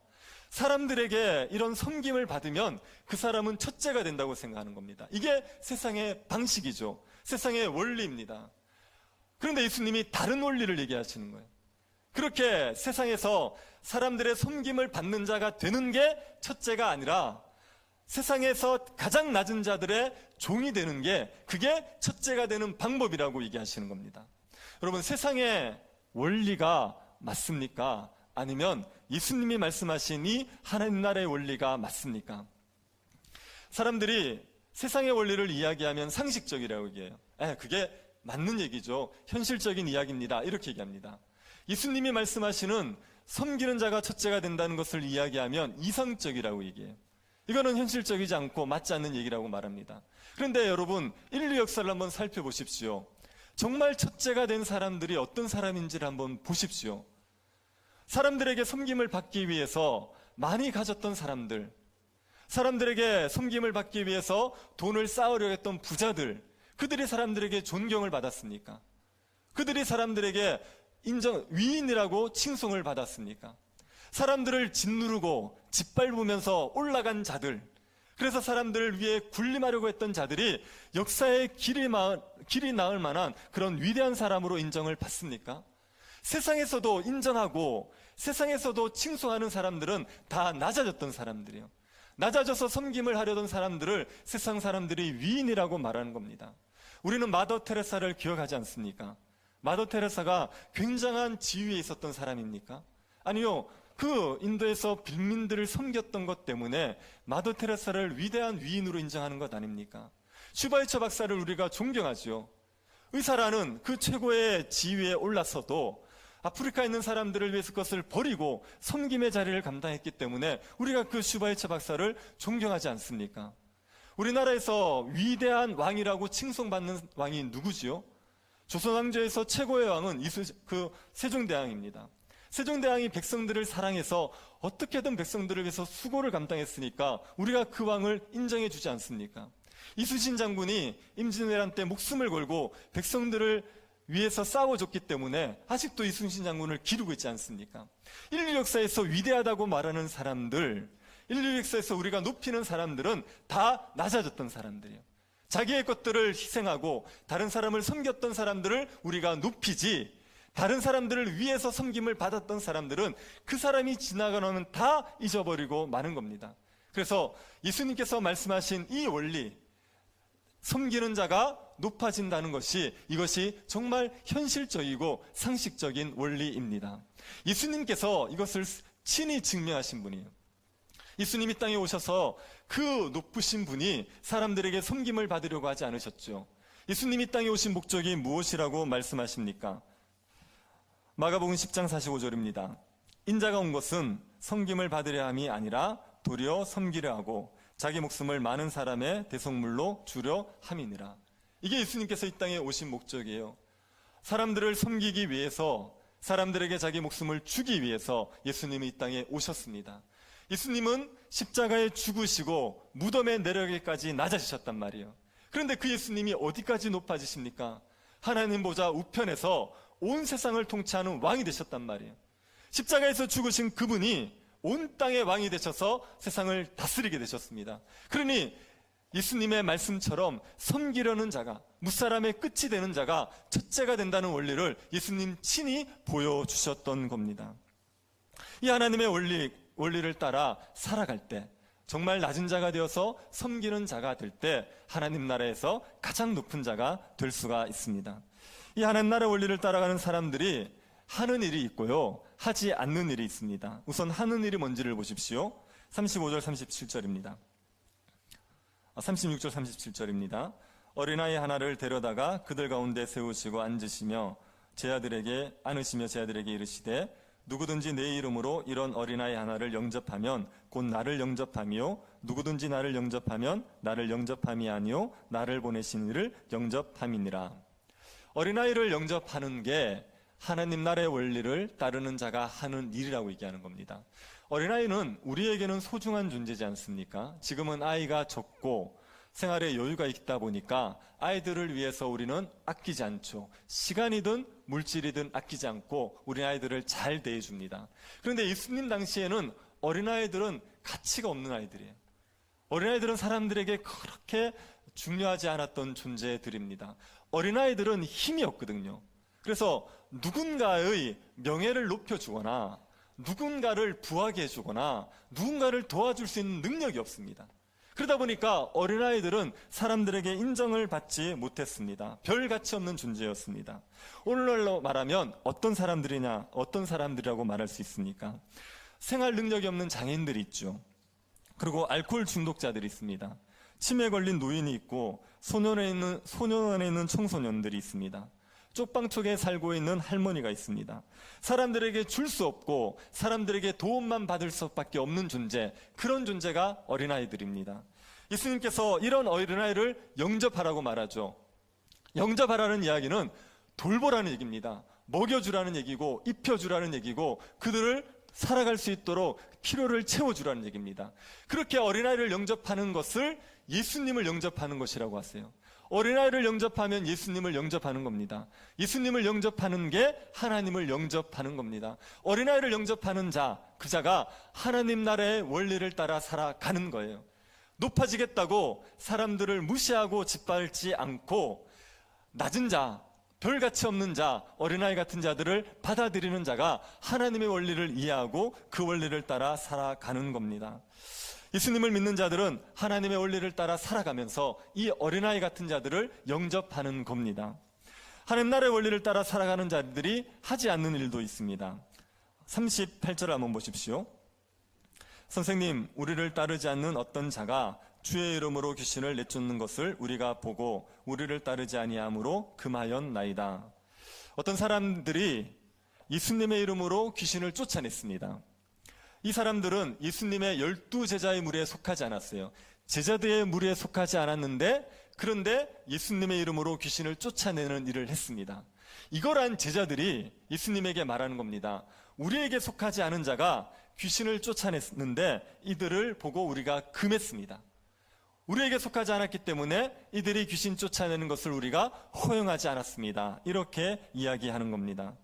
사람들에게 이런 섬김을 받으면 그 사람은 첫째가 된다고 생각하는 겁니다. 이게 세상의 방식이죠. 세상의 원리입니다. 그런데 예수님이 다른 원리를 얘기하시는 거예요. 그렇게 세상에서 사람들의 섬김을 받는 자가 되는 게 첫째가 아니라 세상에서 가장 낮은 자들의 종이 되는 게 그게 첫째가 되는 방법이라고 얘기하시는 겁니다. 여러분, 세상의 원리가 맞습니까? 아니면 예수님이 말씀하신 이 하나님 나라의 원리가 맞습니까? 사람들이 세상의 원리를 이야기하면 상식적이라고 얘기해요. 그게 맞는 얘기죠. 현실적인 이야기입니다. 이렇게 얘기합니다. 예수님이 말씀하시는 섬기는 자가 첫째가 된다는 것을 이야기하면 이성적이라고 얘기해요. 이거는 현실적이지 않고 맞지 않는 얘기라고 말합니다. 그런데 여러분, 인류 역사를 한번 살펴보십시오. 정말 첫째가 된 사람들이 어떤 사람인지를 한번 보십시오. 사람들에게 섬김을 받기 위해서 많이 가졌던 사람들, 사람들에게 섬김을 받기 위해서 돈을 쌓으려 했던 부자들, 그들이 사람들에게 존경을 받았습니까? 그들이 사람들에게 위인이라고 칭송을 받았습니까? 사람들을 짓누르고 짓밟으면서 올라간 자들, 그래서 사람들을 위해 군림하려고 했던 자들이 역사의 길이 나을 만한 그런 위대한 사람으로 인정을 받습니까? 세상에서도 인정하고 세상에서도 칭송하는 사람들은 다 낮아졌던 사람들이에요. 낮아져서 섬김을 하려던 사람들을 세상 사람들이 위인이라고 말하는 겁니다. 우리는 마더 테레사를 기억하지 않습니까? 마더 테레사가 굉장한 지위에 있었던 사람입니까? 아니요. 그 인도에서 빈민들을 섬겼던 것 때문에 마더 테레사를 위대한 위인으로 인정하는 것 아닙니까? 슈바이처 박사를 우리가 존경하죠. 의사라는 그 최고의 지위에 올라서도 아프리카에 있는 사람들을 위해서 그것을 버리고 섬김의 자리를 감당했기 때문에 우리가 그 슈바이처 박사를 존경하지 않습니까? 우리나라에서 위대한 왕이라고 칭송받는 왕이 누구지요? 조선왕조에서 최고의 왕은 세종대왕입니다. 세종대왕이 백성들을 사랑해서 어떻게든 백성들을 위해서 수고를 감당했으니까 우리가 그 왕을 인정해 주지 않습니까? 이순신 장군이 임진왜란 때 목숨을 걸고 백성들을 위해서 싸워줬기 때문에 아직도 이순신 장군을 기르고 있지 않습니까? 인류 역사에서 위대하다고 말하는 사람들, 인류 역사에서 우리가 높이는 사람들은 다 낮아졌던 사람들이에요. 자기의 것들을 희생하고 다른 사람을 섬겼던 사람들을 우리가 높이지, 다른 사람들을 위해서 섬김을 받았던 사람들은 그 사람이 지나가면 다 잊어버리고 마는 겁니다. 그래서 예수님께서 말씀하신 이 원리, 섬기는 자가 높아진다는 것이, 이것이 정말 현실적이고 상식적인 원리입니다. 예수님께서 이것을 친히 증명하신 분이에요. 예수님이 땅에 오셔서 그 높으신 분이 사람들에게 섬김을 받으려고 하지 않으셨죠. 예수님이 땅에 오신 목적이 무엇이라고 말씀하십니까? 마가복음 10장 45절입니다. 인자가 온 것은 섬김을 받으려 함이 아니라 도리어 섬기려 하고 자기 목숨을 많은 사람의 대속물로 주려 함이니라. 이게 예수님께서 이 땅에 오신 목적이에요. 사람들을 섬기기 위해서, 사람들에게 자기 목숨을 주기 위해서 예수님이 이 땅에 오셨습니다. 예수님은 십자가에 죽으시고 무덤에 내려가기까지 낮아지셨단 말이에요. 그런데 그 예수님이 어디까지 높아지십니까? 하나님 보좌 우편에서 온 세상을 통치하는 왕이 되셨단 말이에요. 십자가에서 죽으신 그분이 온 땅의 왕이 되셔서 세상을 다스리게 되셨습니다. 그러니 예수님의 말씀처럼 섬기려는 자가, 무사람의 끝이 되는 자가 첫째가 된다는 원리를 예수님 친히 보여주셨던 겁니다. 이 하나님의 원리를 따라 살아갈 때, 정말 낮은 자가 되어서 섬기는 자가 될 때 하나님 나라에서 가장 높은 자가 될 수가 있습니다. 이 하나님 나라 원리를 따라가는 사람들이 하는 일이 있고요, 하지 않는 일이 있습니다. 우선 하는 일이 뭔지를 보십시오. 35절 37절입니다. 36절 37절입니다. 어린아이 하나를 데려다가 그들 가운데 세우시고 앉으시며 제 아들에게 이르시되 누구든지 내 이름으로 이런 어린아이 하나를 영접하면 곧 나를 영접하며 누구든지 나를 영접하면 나를 영접함이 아니요 나를 보내신 이를 영접함이니라. 어린아이를 영접하는 게 하나님 나라의 원리를 따르는 자가 하는 일이라고 얘기하는 겁니다. 어린아이는 우리에게는 소중한 존재지 않습니까? 지금은 아이가 적고 생활에 여유가 있다 보니까 아이들을 위해서 우리는 아끼지 않죠. 시간이든 물질이든 아끼지 않고 우리 아이들을 잘 대해줍니다. 그런데 예수님 당시에는 어린아이들은 가치가 없는 아이들이에요. 어린아이들은 사람들에게 그렇게 중요하지 않았던 존재들입니다. 어린아이들은 힘이 없거든요. 그래서 누군가의 명예를 높여주거나 누군가를 부하게 해주거나 누군가를 도와줄 수 있는 능력이 없습니다. 그러다 보니까 어린아이들은 사람들에게 인정을 받지 못했습니다. 별 가치 없는 존재였습니다. 오늘날로 말하면 어떤 사람들이라고 말할 수 있습니까? 생활 능력이 없는 장애인들이 있죠. 그리고 알코올 중독자들이 있습니다. 치매에 걸린 노인이 있고 소년원에 있는 청소년들이 있습니다. 쪽방촌에 살고 있는 할머니가 있습니다. 사람들에게 줄 수 없고 사람들에게 도움만 받을 수밖에 없는 존재, 그런 존재가 어린아이들입니다. 예수님께서 이런 어린아이를 영접하라고 말하죠. 영접하라는 이야기는 돌보라는 얘기입니다. 먹여주라는 얘기고 입혀주라는 얘기고 그들을 살아갈 수 있도록 필요를 채워주라는 얘기입니다. 그렇게 어린아이를 영접하는 것을 예수님을 영접하는 것이라고 하세요. 어린아이를 영접하면 예수님을 영접하는 겁니다. 예수님을 영접하는 게 하나님을 영접하는 겁니다. 어린아이를 영접하는 자, 그 자가 하나님 나라의 원리를 따라 살아가는 거예요. 높아지겠다고 사람들을 무시하고 짓밟지 않고 낮은 자, 별 가치 없는 자, 어린아이 같은 자들을 받아들이는 자가 하나님의 원리를 이해하고 그 원리를 따라 살아가는 겁니다. 예수님을 믿는 자들은 하나님의 원리를 따라 살아가면서 이 어린아이 같은 자들을 영접하는 겁니다. 하나님 나라의 원리를 따라 살아가는 자들이 하지 않는 일도 있습니다. 38절 한번 보십시오. 선생님, 우리를 따르지 않는 어떤 자가 주의 이름으로 귀신을 내쫓는 것을 우리가 보고 우리를 따르지 아니함으로 금하였나이다. 어떤 사람들이 예수님의 이름으로 귀신을 쫓아냈습니다. 이 사람들은 예수님의 12제자의 무리에 속하지 않았어요. 제자들의 무리에 속하지 않았는데, 그런데 예수님의 이름으로 귀신을 쫓아내는 일을 했습니다. 이거란 제자들이 예수님에게 말하는 겁니다. 우리에게 속하지 않은 자가 귀신을 쫓아냈는데 이들을 보고 우리가 금했습니다. 우리에게 속하지 않았기 때문에 이들이 귀신 쫓아내는 것을 우리가 허용하지 않았습니다. 이렇게 이야기하는 겁니다.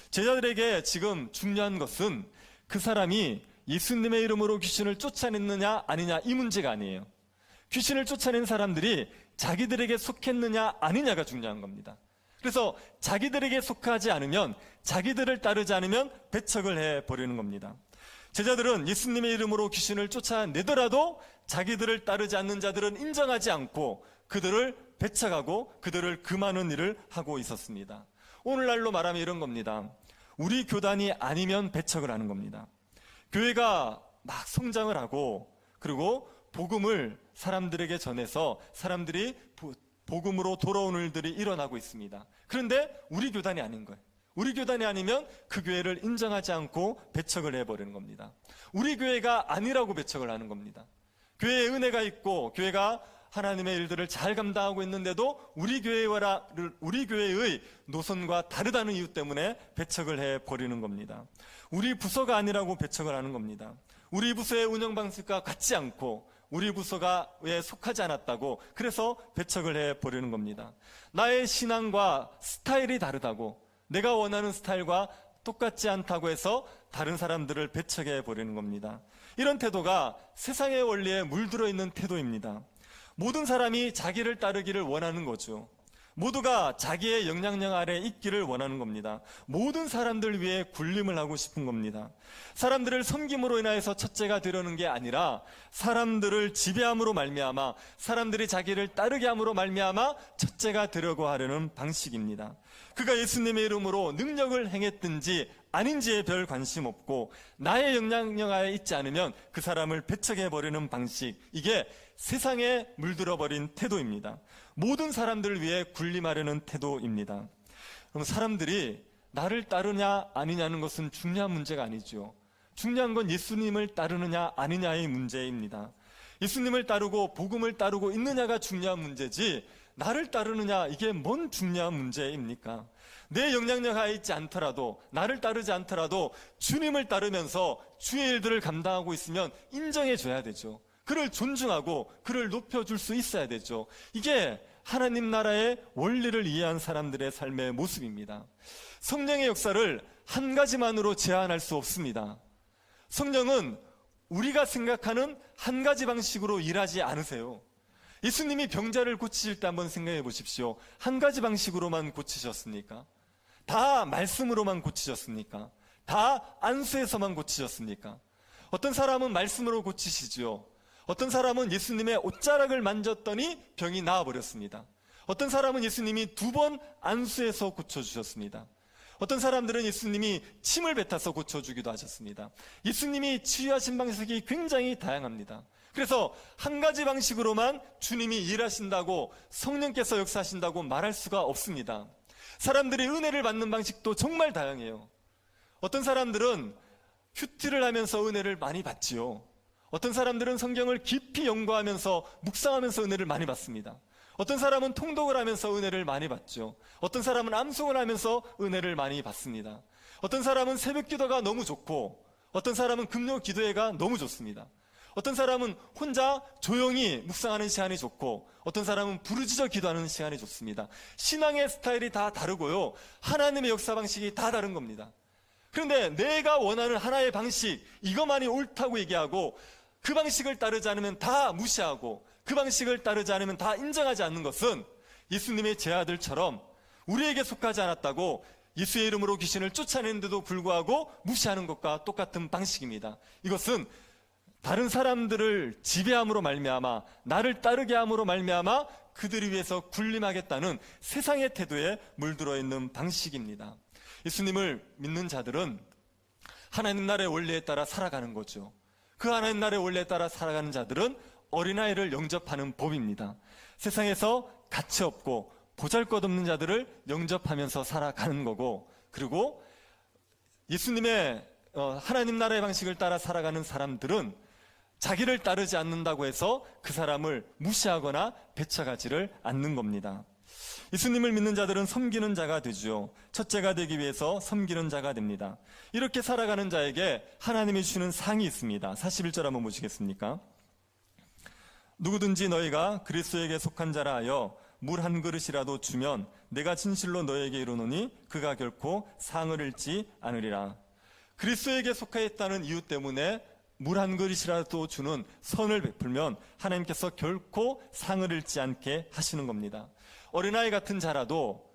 제자들에게 지금 중요한 것은 그 사람이 예수님의 이름으로 귀신을 쫓아냈느냐 아니냐 이 문제가 아니에요. 귀신을 쫓아낸 사람들이 자기들에게 속했느냐 아니냐가 중요한 겁니다. 그래서 자기들에게 속하지 않으면, 자기들을 따르지 않으면 배척을 해버리는 겁니다. 제자들은 예수님의 이름으로 귀신을 쫓아내더라도 자기들을 따르지 않는 자들은 인정하지 않고 그들을 배척하고 그들을 금하는 일을 하고 있었습니다. 오늘날로 말하면 이런 겁니다. 우리 교단이 아니면 배척을 하는 겁니다. 교회가 막 성장을 하고 그리고 복음을 사람들에게 전해서 사람들이 복음으로 돌아오는 일들이 일어나고 있습니다. 그런데 우리 교단이 아닌 거예요. 우리 교단이 아니면 그 교회를 인정하지 않고 배척을 해버리는 겁니다. 우리 교회가 아니라고 배척을 하는 겁니다. 교회에 은혜가 있고 교회가 하나님의 일들을 잘 감당하고 있는데도 우리 교회의 노선과 다르다는 이유 때문에 배척을 해버리는 겁니다. 우리 부서가 아니라고 배척을 하는 겁니다. 우리 부서의 운영 방식과 같지 않고 우리 부서가 왜 속하지 않았다고 그래서 배척을 해버리는 겁니다. 나의 신앙과 스타일이 다르다고, 내가 원하는 스타일과 똑같지 않다고 해서 다른 사람들을 배척해버리는 겁니다. 이런 태도가 세상의 원리에 물들어 있는 태도입니다. 모든 사람이 자기를 따르기를 원하는 거죠. 모두가 자기의 영향력 아래 있기를 원하는 겁니다. 모든 사람들 위해 군림을 하고 싶은 겁니다. 사람들을 섬김으로 인하여서 첫째가 되려는 게 아니라 사람들을 지배함으로 말미암아, 사람들이 자기를 따르게 함으로 말미암아 첫째가 되려고 하려는 방식입니다. 그가 예수님의 이름으로 능력을 행했든지 아닌지에 별 관심 없고 나의 영향력 하에 있지 않으면 그 사람을 배척해버리는 방식, 이게 세상에 물들어버린 태도입니다. 모든 사람들을 위해 군림하려는 태도입니다. 그럼 사람들이 나를 따르냐 아니냐는 것은 중요한 문제가 아니죠. 중요한 건 예수님을 따르느냐 아니냐의 문제입니다. 예수님을 따르고 복음을 따르고 있느냐가 중요한 문제지 나를 따르느냐, 이게 뭔 중요한 문제입니까? 내 영향력 하에 있지 않더라도, 나를 따르지 않더라도 주님을 따르면서 주의 일들을 감당하고 있으면 인정해 줘야 되죠. 그를 존중하고 그를 높여줄 수 있어야 되죠. 이게 하나님 나라의 원리를 이해한 사람들의 삶의 모습입니다. 성령의 역사를 한 가지만으로 제한할 수 없습니다. 성령은 우리가 생각하는 한 가지 방식으로 일하지 않으세요. 예수님이 병자를 고치실 때 한번 생각해 보십시오. 한 가지 방식으로만 고치셨습니까? 다 말씀으로만 고치셨습니까? 다 안수에서만 고치셨습니까? 어떤 사람은 말씀으로 고치시죠. 어떤 사람은 예수님의 옷자락을 만졌더니 병이 나아버렸습니다. 어떤 사람은 예수님이 2번 안수해서 고쳐주셨습니다. 어떤 사람들은 예수님이 침을 뱉어서 고쳐주기도 하셨습니다. 예수님이 치유하신 방식이 굉장히 다양합니다. 그래서 한 가지 방식으로만 주님이 일하신다고, 성령께서 역사하신다고 말할 수가 없습니다. 사람들이 은혜를 받는 방식도 정말 다양해요. 어떤 사람들은 큐티를 하면서 은혜를 많이 받지요. 어떤 사람들은 성경을 깊이 연구하면서 묵상하면서 은혜를 많이 받습니다. 어떤 사람은 통독을 하면서 은혜를 많이 받죠. 어떤 사람은 암송을 하면서 은혜를 많이 받습니다. 어떤 사람은 새벽 기도가 너무 좋고 어떤 사람은 금요 기도회가 너무 좋습니다. 어떤 사람은 혼자 조용히 묵상하는 시간이 좋고 어떤 사람은 부르짖어 기도하는 시간이 좋습니다. 신앙의 스타일이 다 다르고요. 하나님의 역사 방식이 다 다른 겁니다. 그런데 내가 원하는 하나의 방식, 이것만이 옳다고 얘기하고 그 방식을 따르지 않으면 다 무시하고 그 방식을 따르지 않으면 다 인정하지 않는 것은 예수님의 제 아들처럼 우리에게 속하지 않았다고 예수의 이름으로 귀신을 쫓아내는데도 불구하고 무시하는 것과 똑같은 방식입니다. 이것은 다른 사람들을 지배함으로 말미암아 나를 따르게 함으로 말미암아 그들을 위해서 군림하겠다는 세상의 태도에 물들어 있는 방식입니다. 예수님을 믿는 자들은 하나님 나라의 원리에 따라 살아가는 거죠. 그 하나님 나라의 원리에 따라 살아가는 자들은 어린아이를 영접하는 법입니다. 세상에서 가치 없고 보잘것없는 자들을 영접하면서 살아가는 거고, 그리고 예수님의 하나님 나라의 방식을 따라 살아가는 사람들은 자기를 따르지 않는다고 해서 그 사람을 무시하거나 배척하지를 않는 겁니다. 예수님을 믿는 자들은 섬기는 자가 되죠. 첫째가 되기 위해서 섬기는 자가 됩니다. 이렇게 살아가는 자에게 하나님이 주는 상이 있습니다. 41절 한번 보시겠습니까? 누구든지 너희가 그리스도에게 속한 자라 하여 물 한 그릇이라도 주면 내가 진실로 너에게 이르노니 그가 결코 상을 잃지 않으리라. 그리스도에게 속하였다는 이유 때문에 물 한 그릇이라도 주는 선을 베풀면 하나님께서 결코 상을 잃지 않게 하시는 겁니다. 어린아이 같은 자라도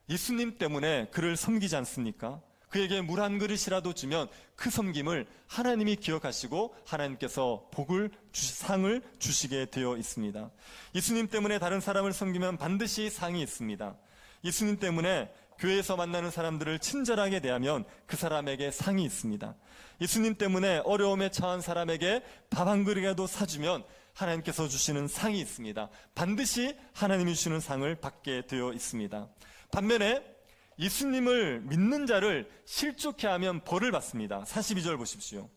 예수님 때문에 그를 섬기지 않습니까? 그에게 물 한 그릇이라도 주면 그 섬김을 하나님이 기억하시고 하나님께서 상을 주시게 되어 있습니다. 예수님 때문에 다른 사람을 섬기면 반드시 상이 있습니다. 예수님 때문에 교회에서 만나는 사람들을 친절하게 대하면 그 사람에게 상이 있습니다. 예수님 때문에 어려움에 처한 사람에게 밥 한 그릇이라도 사주면 하나님께서 주시는 상이 있습니다. 반드시 하나님이 주시는 상을 받게 되어 있습니다. 반면에 예수님을 믿는 자를 실족해 하면 벌을 받습니다. 42절 보십시오.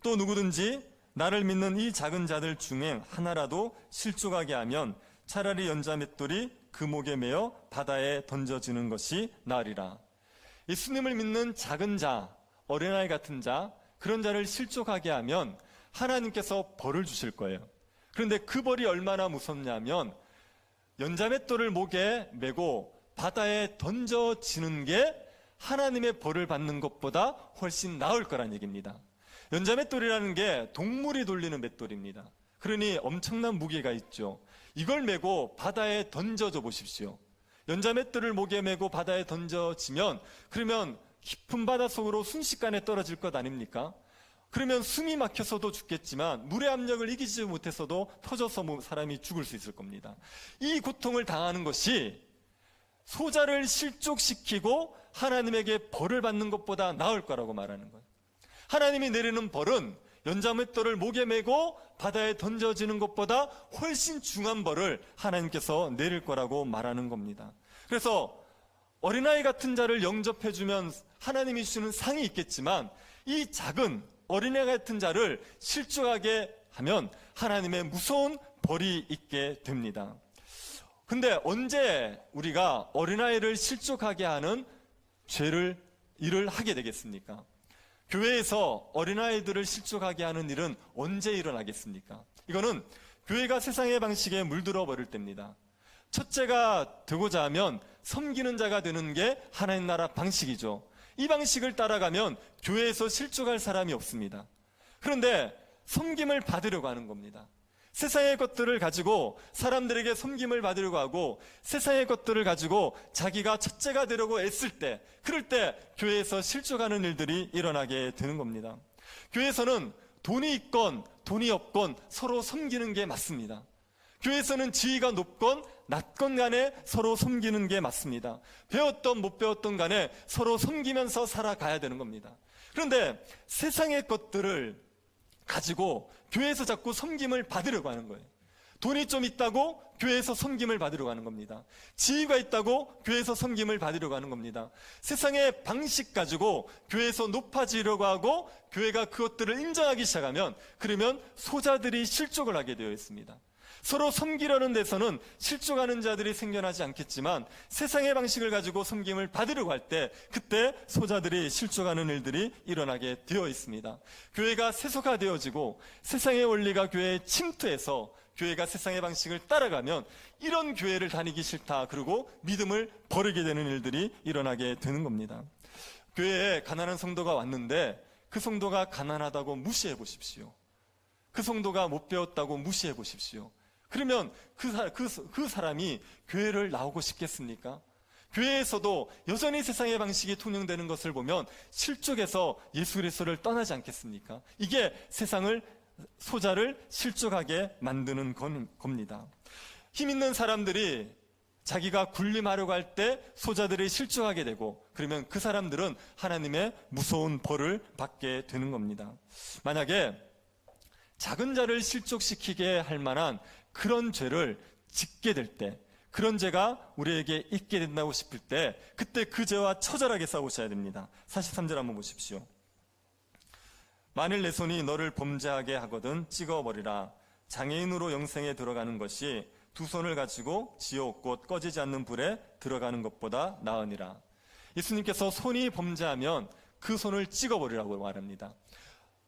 또 누구든지 나를 믿는 이 작은 자들 중에 하나라도 실족하게 하면 차라리 연자 맷돌이 그 목에 매어 바다에 던져지는 것이 나으리라. 예수님을 믿는 작은 자, 어린아이 같은 자, 그런 자를 실족하게 하면 하나님께서 벌을 주실 거예요. 그런데 그 벌이 얼마나 무섭냐면 연자 맷돌을 목에 메고 바다에 던져지는 게 하나님의 벌을 받는 것보다 훨씬 나을 거란 얘기입니다. 연자 맷돌이라는 게 동물이 돌리는 맷돌입니다. 그러니 엄청난 무게가 있죠. 이걸 메고 바다에 던져줘 보십시오. 연자 맷돌을 목에 메고 바다에 던져지면 그러면 깊은 바다 속으로 순식간에 떨어질 것 아닙니까? 그러면 숨이 막혀서도 죽겠지만 물의 압력을 이기지 못해서도 터져서 사람이 죽을 수 있을 겁니다. 이 고통을 당하는 것이 소자를 실족시키고 하나님에게 벌을 받는 것보다 나을 거라고 말하는 거예요. 하나님이 내리는 벌은 연자맷돌을 목에 메고 바다에 던져지는 것보다 훨씬 중한 벌을 하나님께서 내릴 거라고 말하는 겁니다. 그래서 어린아이 같은 자를 영접해주면 하나님이 주시는 상이 있겠지만 이 작은 어린아이 같은 자를 실족하게 하면 하나님의 무서운 벌이 있게 됩니다. 근데 언제 우리가 어린아이를 실족하게 하는 일을 하게 되겠습니까? 교회에서 어린아이들을 실족하게 하는 일은 언제 일어나겠습니까? 이거는 교회가 세상의 방식에 물들어 버릴 때입니다. 첫째가 되고자 하면 섬기는 자가 되는 게 하나님 나라 방식이죠. 이 방식을 따라가면 교회에서 실족할 사람이 없습니다. 그런데 섬김을 받으려고 하는 겁니다. 세상의 것들을 가지고 사람들에게 섬김을 받으려고 하고 세상의 것들을 가지고 자기가 첫째가 되려고 애쓸 때, 그럴 때 교회에서 실족하는 일들이 일어나게 되는 겁니다. 교회에서는 돈이 있건 돈이 없건 서로 섬기는 게 맞습니다. 교회에서는 지위가 높건 낮건 간에 서로 섬기는 게 맞습니다. 배웠던 못 배웠던 간에 서로 섬기면서 살아가야 되는 겁니다. 그런데 세상의 것들을 가지고 교회에서 자꾸 섬김을 받으려고 하는 거예요. 돈이 좀 있다고 교회에서 섬김을 받으려고 하는 겁니다. 지위가 있다고 교회에서 섬김을 받으려고 하는 겁니다. 세상의 방식 가지고 교회에서 높아지려고 하고 교회가 그것들을 인정하기 시작하면 그러면 소자들이 실족을 하게 되어 있습니다. 서로 섬기려는 데서는 실족하는 자들이 생겨나지 않겠지만 세상의 방식을 가지고 섬김을 받으려고 할 때 그때 소자들이 실족하는 일들이 일어나게 되어 있습니다. 교회가 세속화되어지고 세상의 원리가 교회에 침투해서 교회가 세상의 방식을 따라가면 이런 교회를 다니기 싫다 그러고 믿음을 버리게 되는 일들이 일어나게 되는 겁니다. 교회에 가난한 성도가 왔는데 그 성도가 가난하다고 무시해 보십시오. 그 성도가 못 배웠다고 무시해 보십시오. 그러면 그 사람이 교회를 나오고 싶겠습니까? 교회에서도 여전히 세상의 방식이 통용되는 것을 보면 실족해서 예수 그리스도를 떠나지 않겠습니까? 이게 소자를 실족하게 만드는 겁니다. 힘 있는 사람들이 자기가 군림하려고 할 때 소자들이 실족하게 되고, 그러면 그 사람들은 하나님의 무서운 벌을 받게 되는 겁니다. 만약에 작은 자를 실족시키게 할 만한 그런 죄를 짓게 될 때, 그런 죄가 우리에게 있게 된다고 싶을 때, 그때 그 죄와 처절하게 싸우셔야 됩니다. 43절 한번 보십시오. 만일 내 손이 너를 범죄하게 하거든 찍어버리라. 장애인으로 영생에 들어가는 것이 두 손을 가지고 지옥 곧 꺼지지 않는 불에 들어가는 것보다 나으니라. 예수님께서 손이 범죄하면 그 손을 찍어버리라고 말합니다.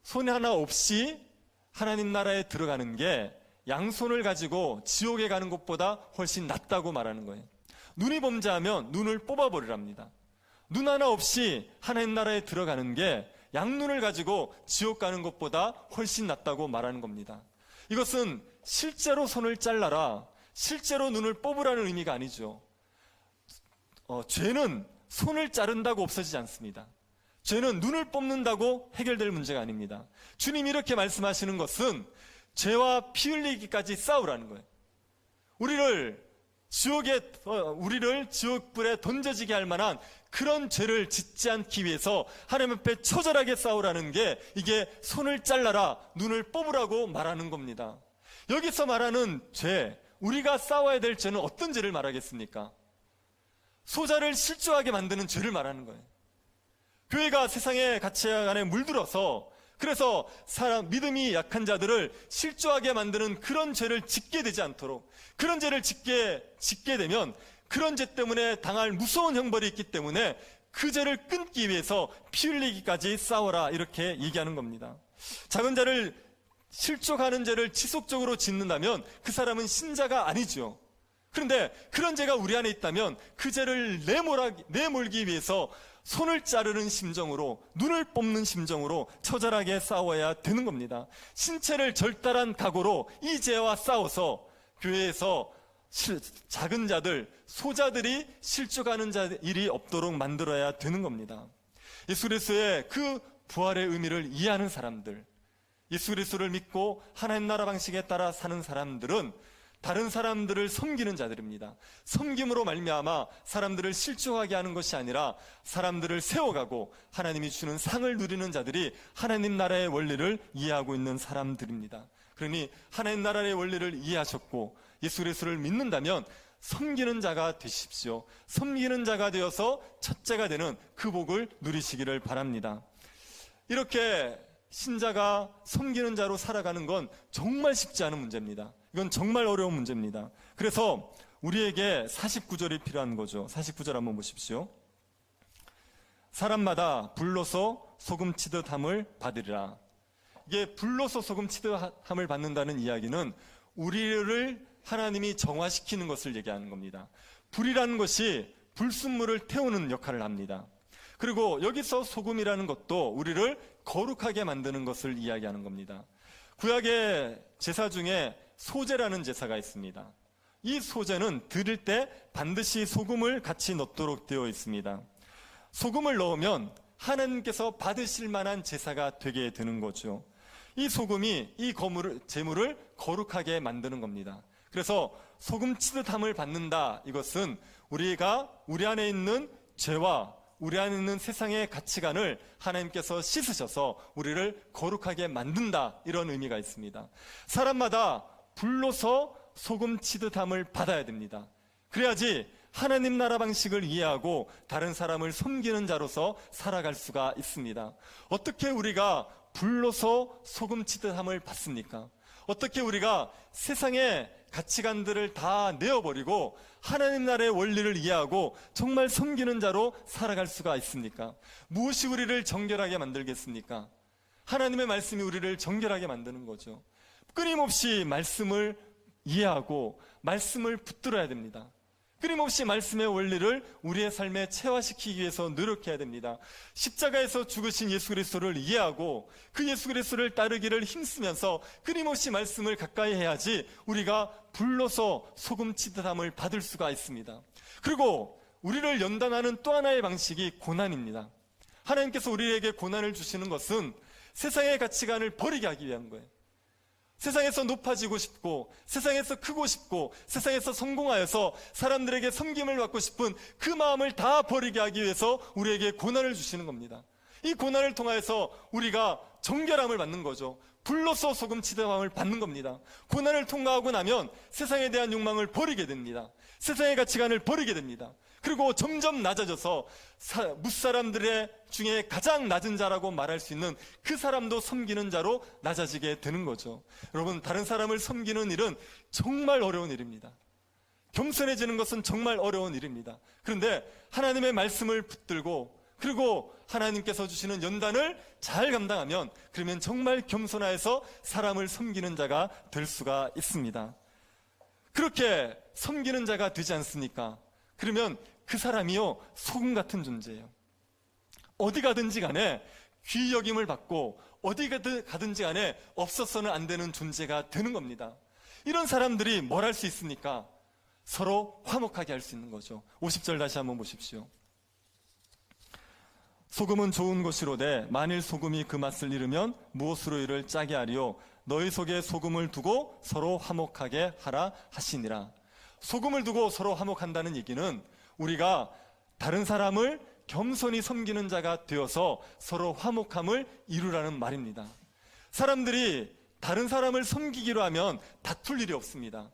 손 하나 없이 하나님 나라에 들어가는 게 양손을 가지고 지옥에 가는 것보다 훨씬 낫다고 말하는 거예요. 눈이 범죄하면 눈을 뽑아버리랍니다. 눈 하나 없이 하나님 나라에 들어가는 게 양눈을 가지고 지옥 가는 것보다 훨씬 낫다고 말하는 겁니다. 이것은 실제로 손을 잘라라, 실제로 눈을 뽑으라는 의미가 아니죠. 죄는 손을 자른다고 없어지지 않습니다. 죄는 눈을 뽑는다고 해결될 문제가 아닙니다. 주님이 이렇게 말씀하시는 것은 죄와 피 흘리기까지 싸우라는 거예요. 우리를 지옥불에 던져지게 할 만한 그런 죄를 짓지 않기 위해서 하나님 앞에 처절하게 싸우라는 게, 이게 손을 잘라라, 눈을 뽑으라고 말하는 겁니다. 여기서 말하는 죄, 우리가 싸워야 될 죄는 어떤 죄를 말하겠습니까? 소자를 실족하게 만드는 죄를 말하는 거예요. 교회가 세상의 가치관 안에 물들어서, 그래서 믿음이 약한 자들을 실족하게 만드는 그런 죄를 짓게 되지 않도록, 그런 죄를 짓게 되면 그런 죄 때문에 당할 무서운 형벌이 있기 때문에 그 죄를 끊기 위해서 피 흘리기까지 싸워라, 이렇게 얘기하는 겁니다. 작은 자를 실족하는 죄를 지속적으로 짓는다면 그 사람은 신자가 아니죠. 그런데 그런 죄가 우리 안에 있다면 그 죄를 내몰기 위해서 손을 자르는 심정으로, 눈을 뽑는 심정으로 처절하게 싸워야 되는 겁니다. 신체를 절단한 각오로 이 죄와 싸워서 교회에서 작은 자들, 소자들이 실족하는 일이 없도록 만들어야 되는 겁니다. 예수 그리스도의 그 부활의 의미를 이해하는 사람들, 예수 그리스도를 믿고 하나님 나라 방식에 따라 사는 사람들은 다른 사람들을 섬기는 자들입니다. 섬김으로 말미암아 사람들을 실족하게 하는 것이 아니라 사람들을 세워가고 하나님이 주는 상을 누리는 자들이 하나님 나라의 원리를 이해하고 있는 사람들입니다. 그러니 하나님 나라의 원리를 이해하셨고 예수 그리스도를 믿는다면 섬기는 자가 되십시오. 섬기는 자가 되어서 첫째가 되는 그 복을 누리시기를 바랍니다. 이렇게 신자가 섬기는 자로 살아가는 건 정말 쉽지 않은 문제입니다. 이건 정말 어려운 문제입니다. 그래서 우리에게 49절이 필요한 거죠. 49절 한번 보십시오. 사람마다 불로서 소금 치듯 함을 받으리라. 이게 불로서 소금 치듯 함을 받는다는 이야기는 우리를 하나님이 정화시키는 것을 얘기하는 겁니다. 불이라는 것이 불순물을 태우는 역할을 합니다. 그리고 여기서 소금이라는 것도 우리를 거룩하게 만드는 것을 이야기하는 겁니다. 구약의 제사 중에 소제라는 제사가 있습니다. 이 소제는 드릴 때 반드시 소금을 같이 넣도록 되어 있습니다. 소금을 넣으면 하나님께서 받으실 만한 제사가 되게 되는 거죠. 이 소금이 이 제물을 거룩하게 만드는 겁니다. 그래서 소금 치듯 함을 받는다, 이것은 우리가 우리 안에 있는 죄와 우리 안에 있는 세상의 가치관을 하나님께서 씻으셔서 우리를 거룩하게 만든다, 이런 의미가 있습니다. 사람마다 불로서 소금 치듯 함을 받아야 됩니다. 그래야지 하나님 나라 방식을 이해하고 다른 사람을 섬기는 자로서 살아갈 수가 있습니다. 어떻게 우리가 불로서 소금 치듯 함을 받습니까? 어떻게 우리가 세상의 가치관들을 다 내어버리고 하나님 나라의 원리를 이해하고 정말 섬기는 자로 살아갈 수가 있습니까? 무엇이 우리를 정결하게 만들겠습니까? 하나님의 말씀이 우리를 정결하게 만드는 거죠. 끊임없이 말씀을 이해하고 말씀을 붙들어야 됩니다. 끊임없이 말씀의 원리를 우리의 삶에 체화시키기 위해서 노력해야 됩니다. 십자가에서 죽으신 예수 그리스도를 이해하고 그 예수 그리스도를 따르기를 힘쓰면서 끊임없이 말씀을 가까이 해야지 우리가 불로서 소금치듯함을 받을 수가 있습니다. 그리고 우리를 연단하는 또 하나의 방식이 고난입니다. 하나님께서 우리에게 고난을 주시는 것은 세상의 가치관을 버리게 하기 위한 거예요. 세상에서 높아지고 싶고 세상에서 크고 싶고 세상에서 성공하여서 사람들에게 섬김을 받고 싶은 그 마음을 다 버리게 하기 위해서 우리에게 고난을 주시는 겁니다. 이 고난을 통하여서 우리가 정결함을 받는 거죠. 불로서 소금치듯함을 받는 겁니다. 고난을 통과하고 나면 세상에 대한 욕망을 버리게 됩니다. 세상의 가치관을 버리게 됩니다. 그리고 점점 낮아져서 무사람들의 중에 가장 낮은 자라고 말할 수 있는 그 사람도 섬기는 자로 낮아지게 되는 거죠. 여러분, 다른 사람을 섬기는 일은 정말 어려운 일입니다. 겸손해지는 것은 정말 어려운 일입니다. 그런데 하나님의 말씀을 붙들고 그리고 하나님께서 주시는 연단을 잘 감당하면 그러면 정말 겸손하여서 사람을 섬기는 자가 될 수가 있습니다. 그렇게 섬기는 자가 되지 않습니까? 그러면 그 사람이요 소금 같은 존재예요. 어디 가든지 간에 귀히 여김을 받고 어디 가든지 간에 없어서는 안 되는 존재가 되는 겁니다. 이런 사람들이 뭘 할 수 있습니까? 서로 화목하게 할 수 있는 거죠. 50절 다시 한번 보십시오. 소금은 좋은 것이로되 만일 소금이 그 맛을 잃으면 무엇으로 이를 짜게 하리요? 너희 속에 소금을 두고 서로 화목하게 하라 하시니라. 소금을 두고 서로 화목한다는 얘기는 우리가 다른 사람을 겸손히 섬기는 자가 되어서 서로 화목함을 이루라는 말입니다. 사람들이 다른 사람을 섬기기로 하면 다툴 일이 없습니다.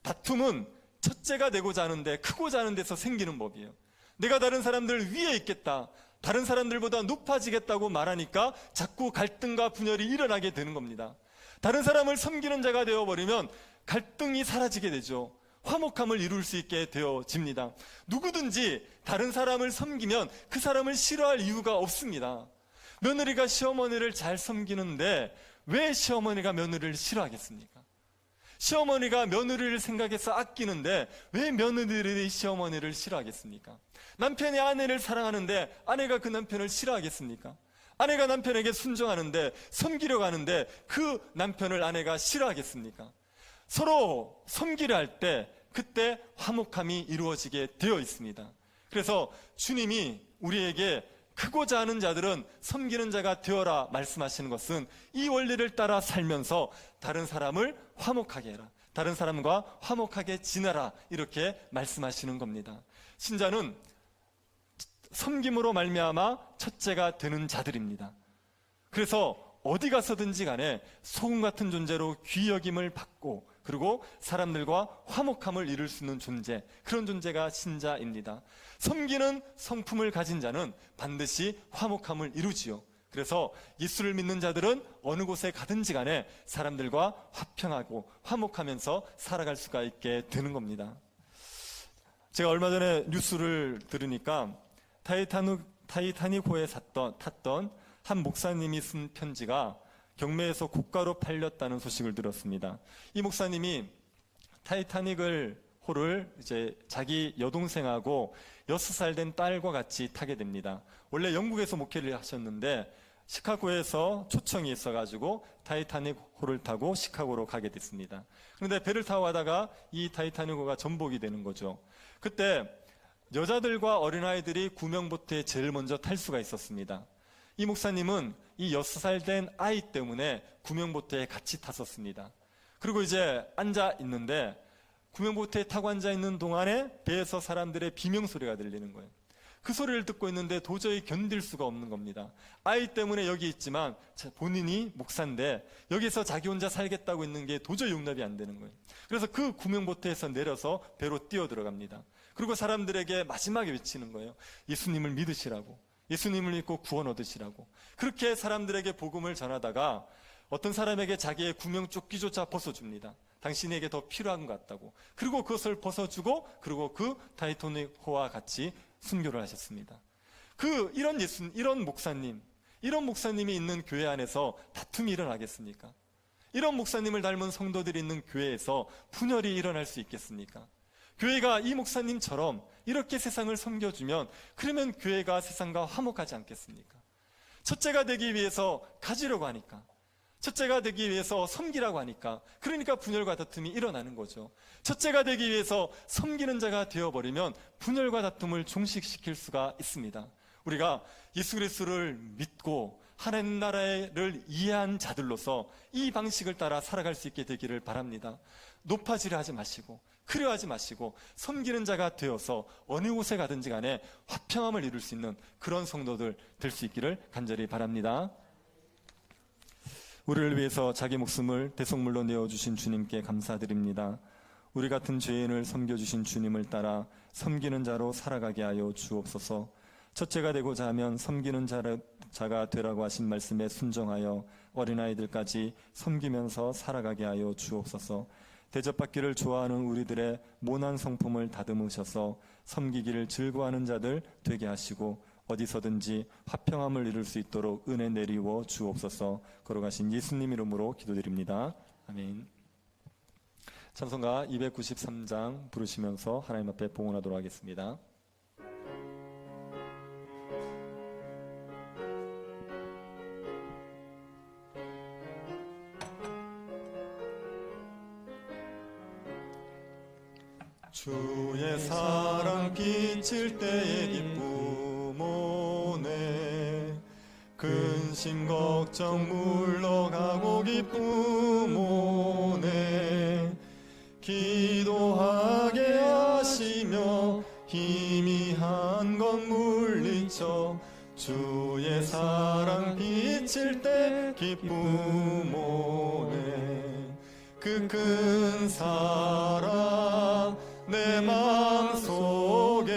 다툼은 첫째가 되고자 하는데 크고자 하는 데서 생기는 법이에요. 내가 다른 사람들 위에 있겠다, 다른 사람들보다 높아지겠다고 말하니까 자꾸 갈등과 분열이 일어나게 되는 겁니다. 다른 사람을 섬기는 자가 되어버리면 갈등이 사라지게 되죠. 화목함을 이룰 수 있게 되어집니다. 누구든지 다른 사람을 섬기면 그 사람을 싫어할 이유가 없습니다. 며느리가 시어머니를 잘 섬기는데 왜 시어머니가 며느리를 싫어하겠습니까? 시어머니가 며느리를 생각해서 아끼는데 왜 며느리들이 시어머니를 싫어하겠습니까? 남편이 아내를 사랑하는데 아내가 그 남편을 싫어하겠습니까? 아내가 남편에게 순종하는데 섬기려고 하는데 그 남편을 아내가 싫어하겠습니까? 서로 섬기려 할 때 그때 화목함이 이루어지게 되어 있습니다. 그래서 주님이 우리에게 크고자 하는 자들은 섬기는 자가 되어라 말씀하시는 것은 이 원리를 따라 살면서 다른 사람을 화목하게 해라, 다른 사람과 화목하게 지내라, 이렇게 말씀하시는 겁니다. 신자는 섬김으로 말미암아 첫째가 되는 자들입니다. 그래서 어디 가서든지 간에 소금 같은 존재로 귀히 여김을 받고 그리고 사람들과 화목함을 이룰 수 있는 존재, 그런 존재가 신자입니다. 섬기는 성품을 가진 자는 반드시 화목함을 이루지요. 그래서 예수를 믿는 자들은 어느 곳에 가든지 간에 사람들과 화평하고 화목하면서 살아갈 수가 있게 되는 겁니다. 제가 얼마 전에 뉴스를 들으니까 타이타닉호에 탔던 한 목사님이 쓴 편지가 경매에서 고가로 팔렸다는 소식을 들었습니다. 이 목사님이 타이타닉호를 이제 자기 여동생하고 6살 된 딸과 같이 타게 됩니다. 원래 영국에서 목회를 하셨는데 시카고에서 초청이 있어가지고 타이타닉호를 타고 시카고로 가게 됐습니다. 그런데 배를 타고 가다가 이 타이타닉호가 전복이 되는 거죠. 그때 여자들과 어린아이들이 구명보트에 제일 먼저 탈 수가 있었습니다. 이 목사님은 이 6살 된 아이 때문에 구명보트에 같이 탔었습니다. 그리고 이제 앉아 있는데 구명보트에 타고 앉아 있는 동안에 배에서 사람들의 비명소리가 들리는 거예요. 그 소리를 듣고 있는데 도저히 견딜 수가 없는 겁니다. 아이 때문에 여기 있지만 본인이 목사인데 여기서 자기 혼자 살겠다고 있는 게 도저히 용납이 안 되는 거예요. 그래서 그 구명보트에서 내려서 배로 뛰어 들어갑니다. 그리고 사람들에게 마지막에 외치는 거예요. 예수님을 믿으시라고, 예수님을 믿고 구원 얻으시라고. 그렇게 사람들에게 복음을 전하다가 어떤 사람에게 자기의 구명조끼조차 벗어줍니다. 당신에게 더 필요한 것 같다고. 그리고 그것을 벗어주고 그리고 그 타이타닉호와 같이 순교를 하셨습니다. 이런 목사님이 있는 교회 안에서 다툼이 일어나겠습니까? 이런 목사님을 닮은 성도들이 있는 교회에서 분열이 일어날 수 있겠습니까? 교회가 이 목사님처럼 이렇게 세상을 섬겨주면 그러면 교회가 세상과 화목하지 않겠습니까? 첫째가 되기 위해서 가지려고 하니까, 첫째가 되기 위해서 섬기라고 하니까, 그러니까 분열과 다툼이 일어나는 거죠. 첫째가 되기 위해서 섬기는 자가 되어버리면 분열과 다툼을 종식시킬 수가 있습니다. 우리가 예수 그리스도를 믿고 하나님 나라를 이해한 자들로서 이 방식을 따라 살아갈 수 있게 되기를 바랍니다. 높아지려 하지 마시고 크려하지 마시고 섬기는 자가 되어서 어느 곳에 가든지 간에 화평함을 이룰 수 있는 그런 성도들 될 수 있기를 간절히 바랍니다. 우리를 위해서 자기 목숨을 대속물로 내어주신 주님께 감사드립니다. 우리 같은 죄인을 섬겨주신 주님을 따라 섬기는 자로 살아가게 하여 주옵소서. 첫째가 되고자 하면 섬기는 자가 되라고 하신 말씀에 순종하여 어린아이들까지 섬기면서 살아가게 하여 주옵소서. 대접받기를 좋아하는 우리들의 모난 성품을 다듬으셔서 섬기기를 즐거워하는 자들 되게 하시고 어디서든지 화평함을 이룰 수 있도록 은혜 내리워 주옵소서. 걸어가신 예수님 이름으로 기도드립니다. 아멘. 찬송가 293장 부르시면서 하나님 앞에 봉헌하도록 하겠습니다. 주의 사랑 비칠 때의 기쁨 오네, 근심 걱정 물러가고 기쁨 오네, 기도하게 하시며 희미한 것 물리쳐 주의 사랑 비칠 때 기쁨 오네. 그 큰 사랑 내 마음속에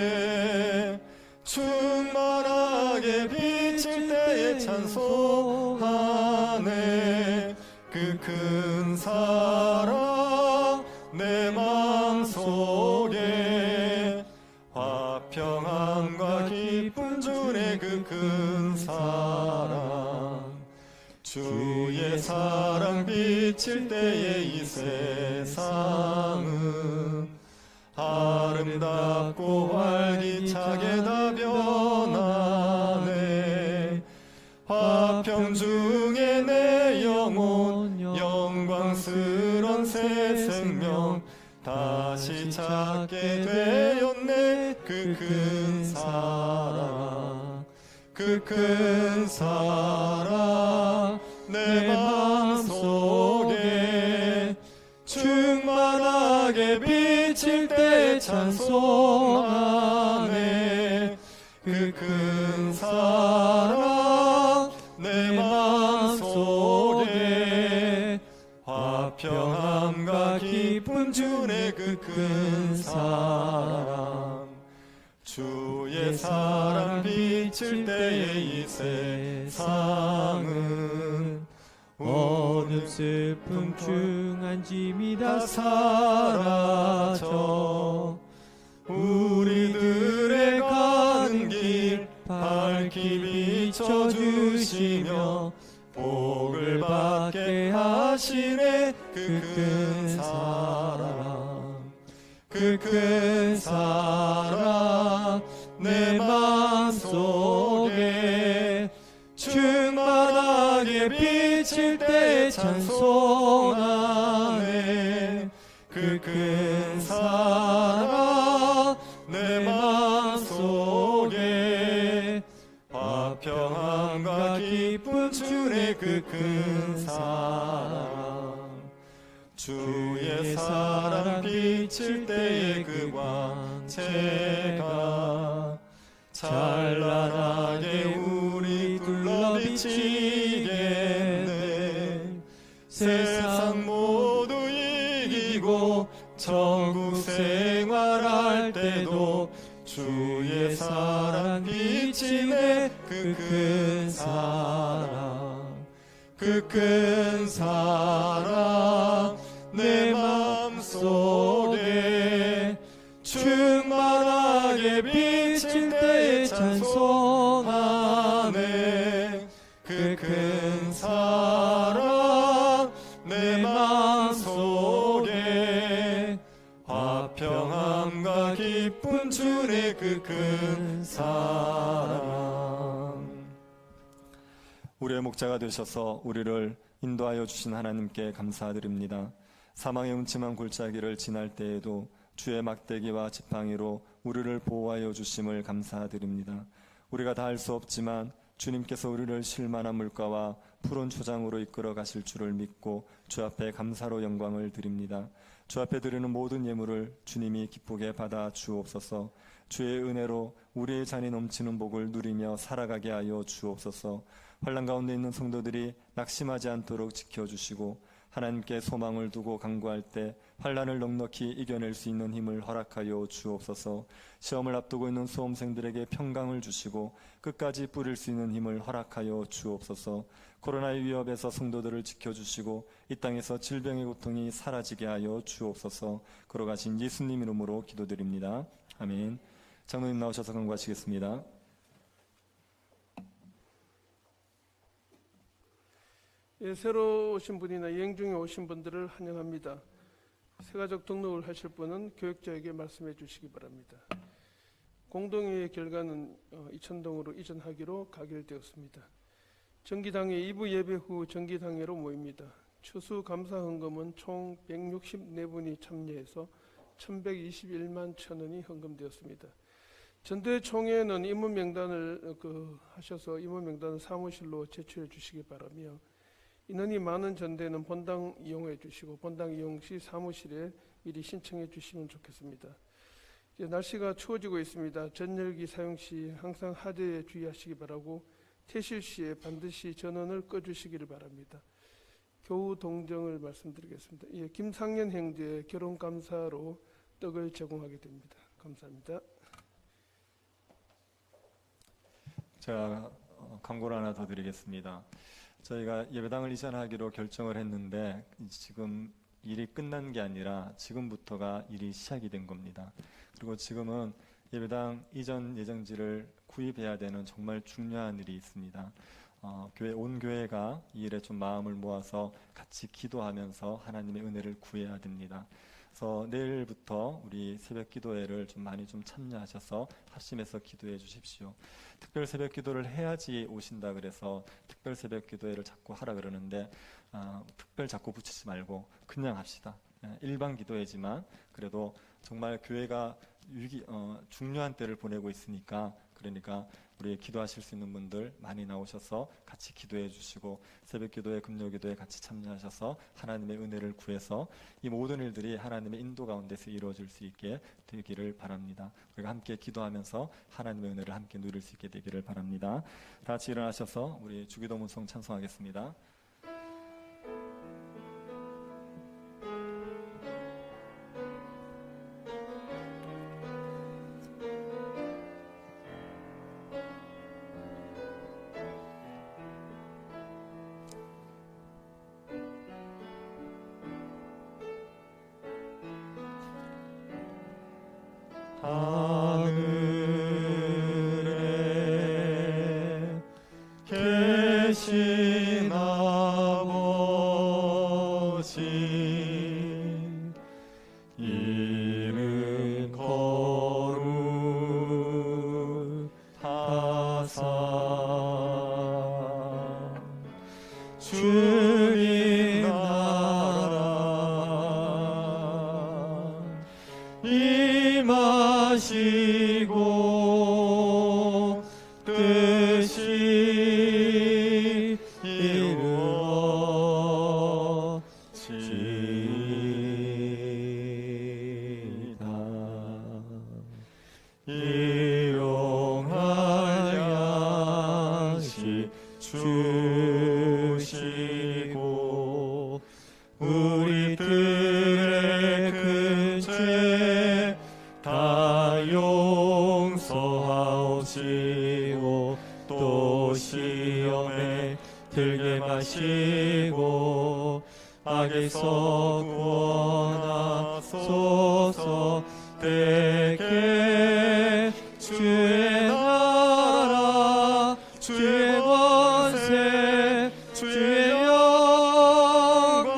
충만하게 비칠 때에 찬송하네. 그 큰 사랑 내 마음속에 화평함과 기쁨 주네. 그 큰 사랑 주의 사랑 비칠 때에 이 세상은 아름답고 활기차게 다 변하네. 화평 중에 내 영혼 영광스런 새 생명 다시 찾게 되었네. 그 큰 사랑 그 큰 사랑 내 마음속에 충만하게 비칠 때 찬송하네. 그 큰 사랑 내 마음속에 화평함과 기쁨 주네. 그 큰 사랑 주의 사랑 비칠 때에 이 세상은 어느 슬픔 중한 짐이 다 사라져 우리들의 가는 길 밝히 비춰주시며 복을 받게 하시네. 그 큰 사랑 그 큰 사랑 내 마음속에 충만하게 비칠 때 찬송하네. 그 큰 사랑 내 마음속에 화평함과 기쁨 주네. 그 큰 사랑 주의 사랑 비칠 때의 그 광채가 찬란하게 우리 둘러 비치겠네. 세상 모두 이기고 천국 생활할 때도 주의 사랑 비치네. 그 큰 사랑 그 큰 사랑 내 마음속에 충만하게 비칠 때 찬송하네. 그 큰 사랑 내 마음속에 화평함 큰 사랑. 우리의 목자가 되셔서 우리를 인도하여 주신 하나님께 감사드립니다. 사망의 음침한 골짜기를 지날 때에도 주의 막대기와 지팡이로 우리를 보호하여 주심을 감사드립니다. 우리가 다 할 수 없지만 주님께서 우리를 쉴만한 물가와 푸른 초장으로 이끌어 가실 줄을 믿고 주 앞에 감사로 영광을 드립니다. 주 앞에 드리는 모든 예물을 주님이 기쁘게 받아 주옵소서. 주의 은혜로 우리의 잔이 넘치는 복을 누리며 살아가게 하여 주옵소서. 환난 가운데 있는 성도들이 낙심하지 않도록 지켜주시고 하나님께 소망을 두고 간구할 때 환난을 넉넉히 이겨낼 수 있는 힘을 허락하여 주옵소서. 시험을 앞두고 있는 수험생들에게 평강을 주시고 끝까지 뿌릴 수 있는 힘을 허락하여 주옵소서. 코로나의 위협에서 성도들을 지켜주시고 이 땅에서 질병의 고통이 사라지게 하여 주옵소서. 걸어가신 예수님 이름으로 기도드립니다. 아멘. 장로님 나오셔서 간구하시겠습니다. 예, 새로 오신 분이나 여행 중에 오신 분들을 환영합니다. 새가족 등록을 하실 분은 교육자에게 말씀해 주시기 바랍니다. 공동회의 결과는 이천동으로 이전하기로 가결되었습니다. 정기당회 2부 예배 후 정기당회로 모입니다. 추수감사헌금은 총 164분이 참여해서 1121만 1,000원이 헌금되었습니다. 전대 총회는 임원명단을 하셔서 임원명단을 사무실로 제출해 주시기 바라며 인원이 많은 전대는 본당 이용해 주시고 본당 이용 시 사무실에 미리 신청해 주시면 좋겠습니다. 이제 날씨가 추워지고 있습니다. 전열기 사용 시 항상 하대에 주의하시기 바라고 퇴실 시에 반드시 전원을 꺼주시기를 바랍니다. 교우 동정을 말씀드리겠습니다. 예, 김상년 형제 결혼 감사로 떡을 제공하게 됩니다. 감사합니다. 제가 광고를 하나 더 드리겠습니다. 저희가 예배당을 이전하기로 결정을 했는데 지금 일이 끝난 게 아니라 지금부터가 일이 시작이 된 겁니다. 그리고 지금은 예배당 이전 예정지를 구입해야 되는 정말 중요한 일이 있습니다. 온 교회가 이 일에 좀 마음을 모아서 같이 기도하면서 하나님의 은혜를 구해야 됩니다. 그래서 내일부터 우리 새벽 기도회를 좀 많이 좀 참여하셔서 합심해서 기도해 주십시오. 특별 새벽 기도를 해야지 오신다 그래서 특별 새벽 기도회를 자꾸 하라 그러는데 특별 자꾸 붙이지 말고 그냥 합시다. 일반 기도회지만 그래도 정말 교회가 중요한 때를 보내고 있으니까 그러니까 우리 기도하실 수 있는 분들 많이 나오셔서 같이 기도해 주시고 새벽 기도회, 금요 기도에 같이 참여하셔서 하나님의 은혜를 구해서 이 모든 일들이 하나님의 인도 가운데서 이루어질 수 있게 되기를 바랍니다. 우리가 함께 기도하면서 하나님의 은혜를 함께 누릴 수 있게 되기를 바랍니다. 다 같이 일어나셔서 우리 주기도문송 찬송하겠습니다. 하늘에 계신 아버지 이름 거룩하사 주님 나라 임하시고 뜻이 이루어지이다. 일용할 양식 주시고 우리들의 큰 죄 다 용서하옵시고 또 시험에 들게 마시고 악에서 구원하소서. 때에 주의 나라 주의 권세 주의 영광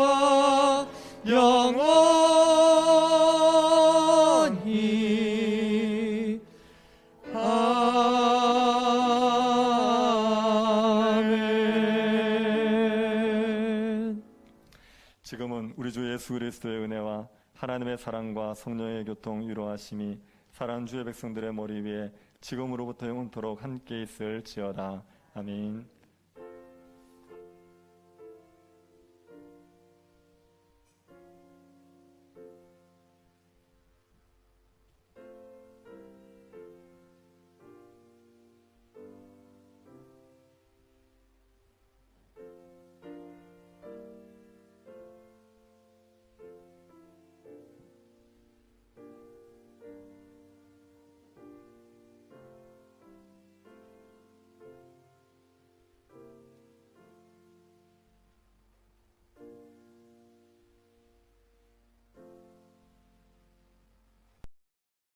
영원히 지금은 우리 주 예수 그리스도의 은혜와 하나님의 사랑과 성령의 교통 위로하심이 사랑하는 주의 백성들의 머리 위에 지금으로부터 영원토록 함께 있을지어다. 아멘.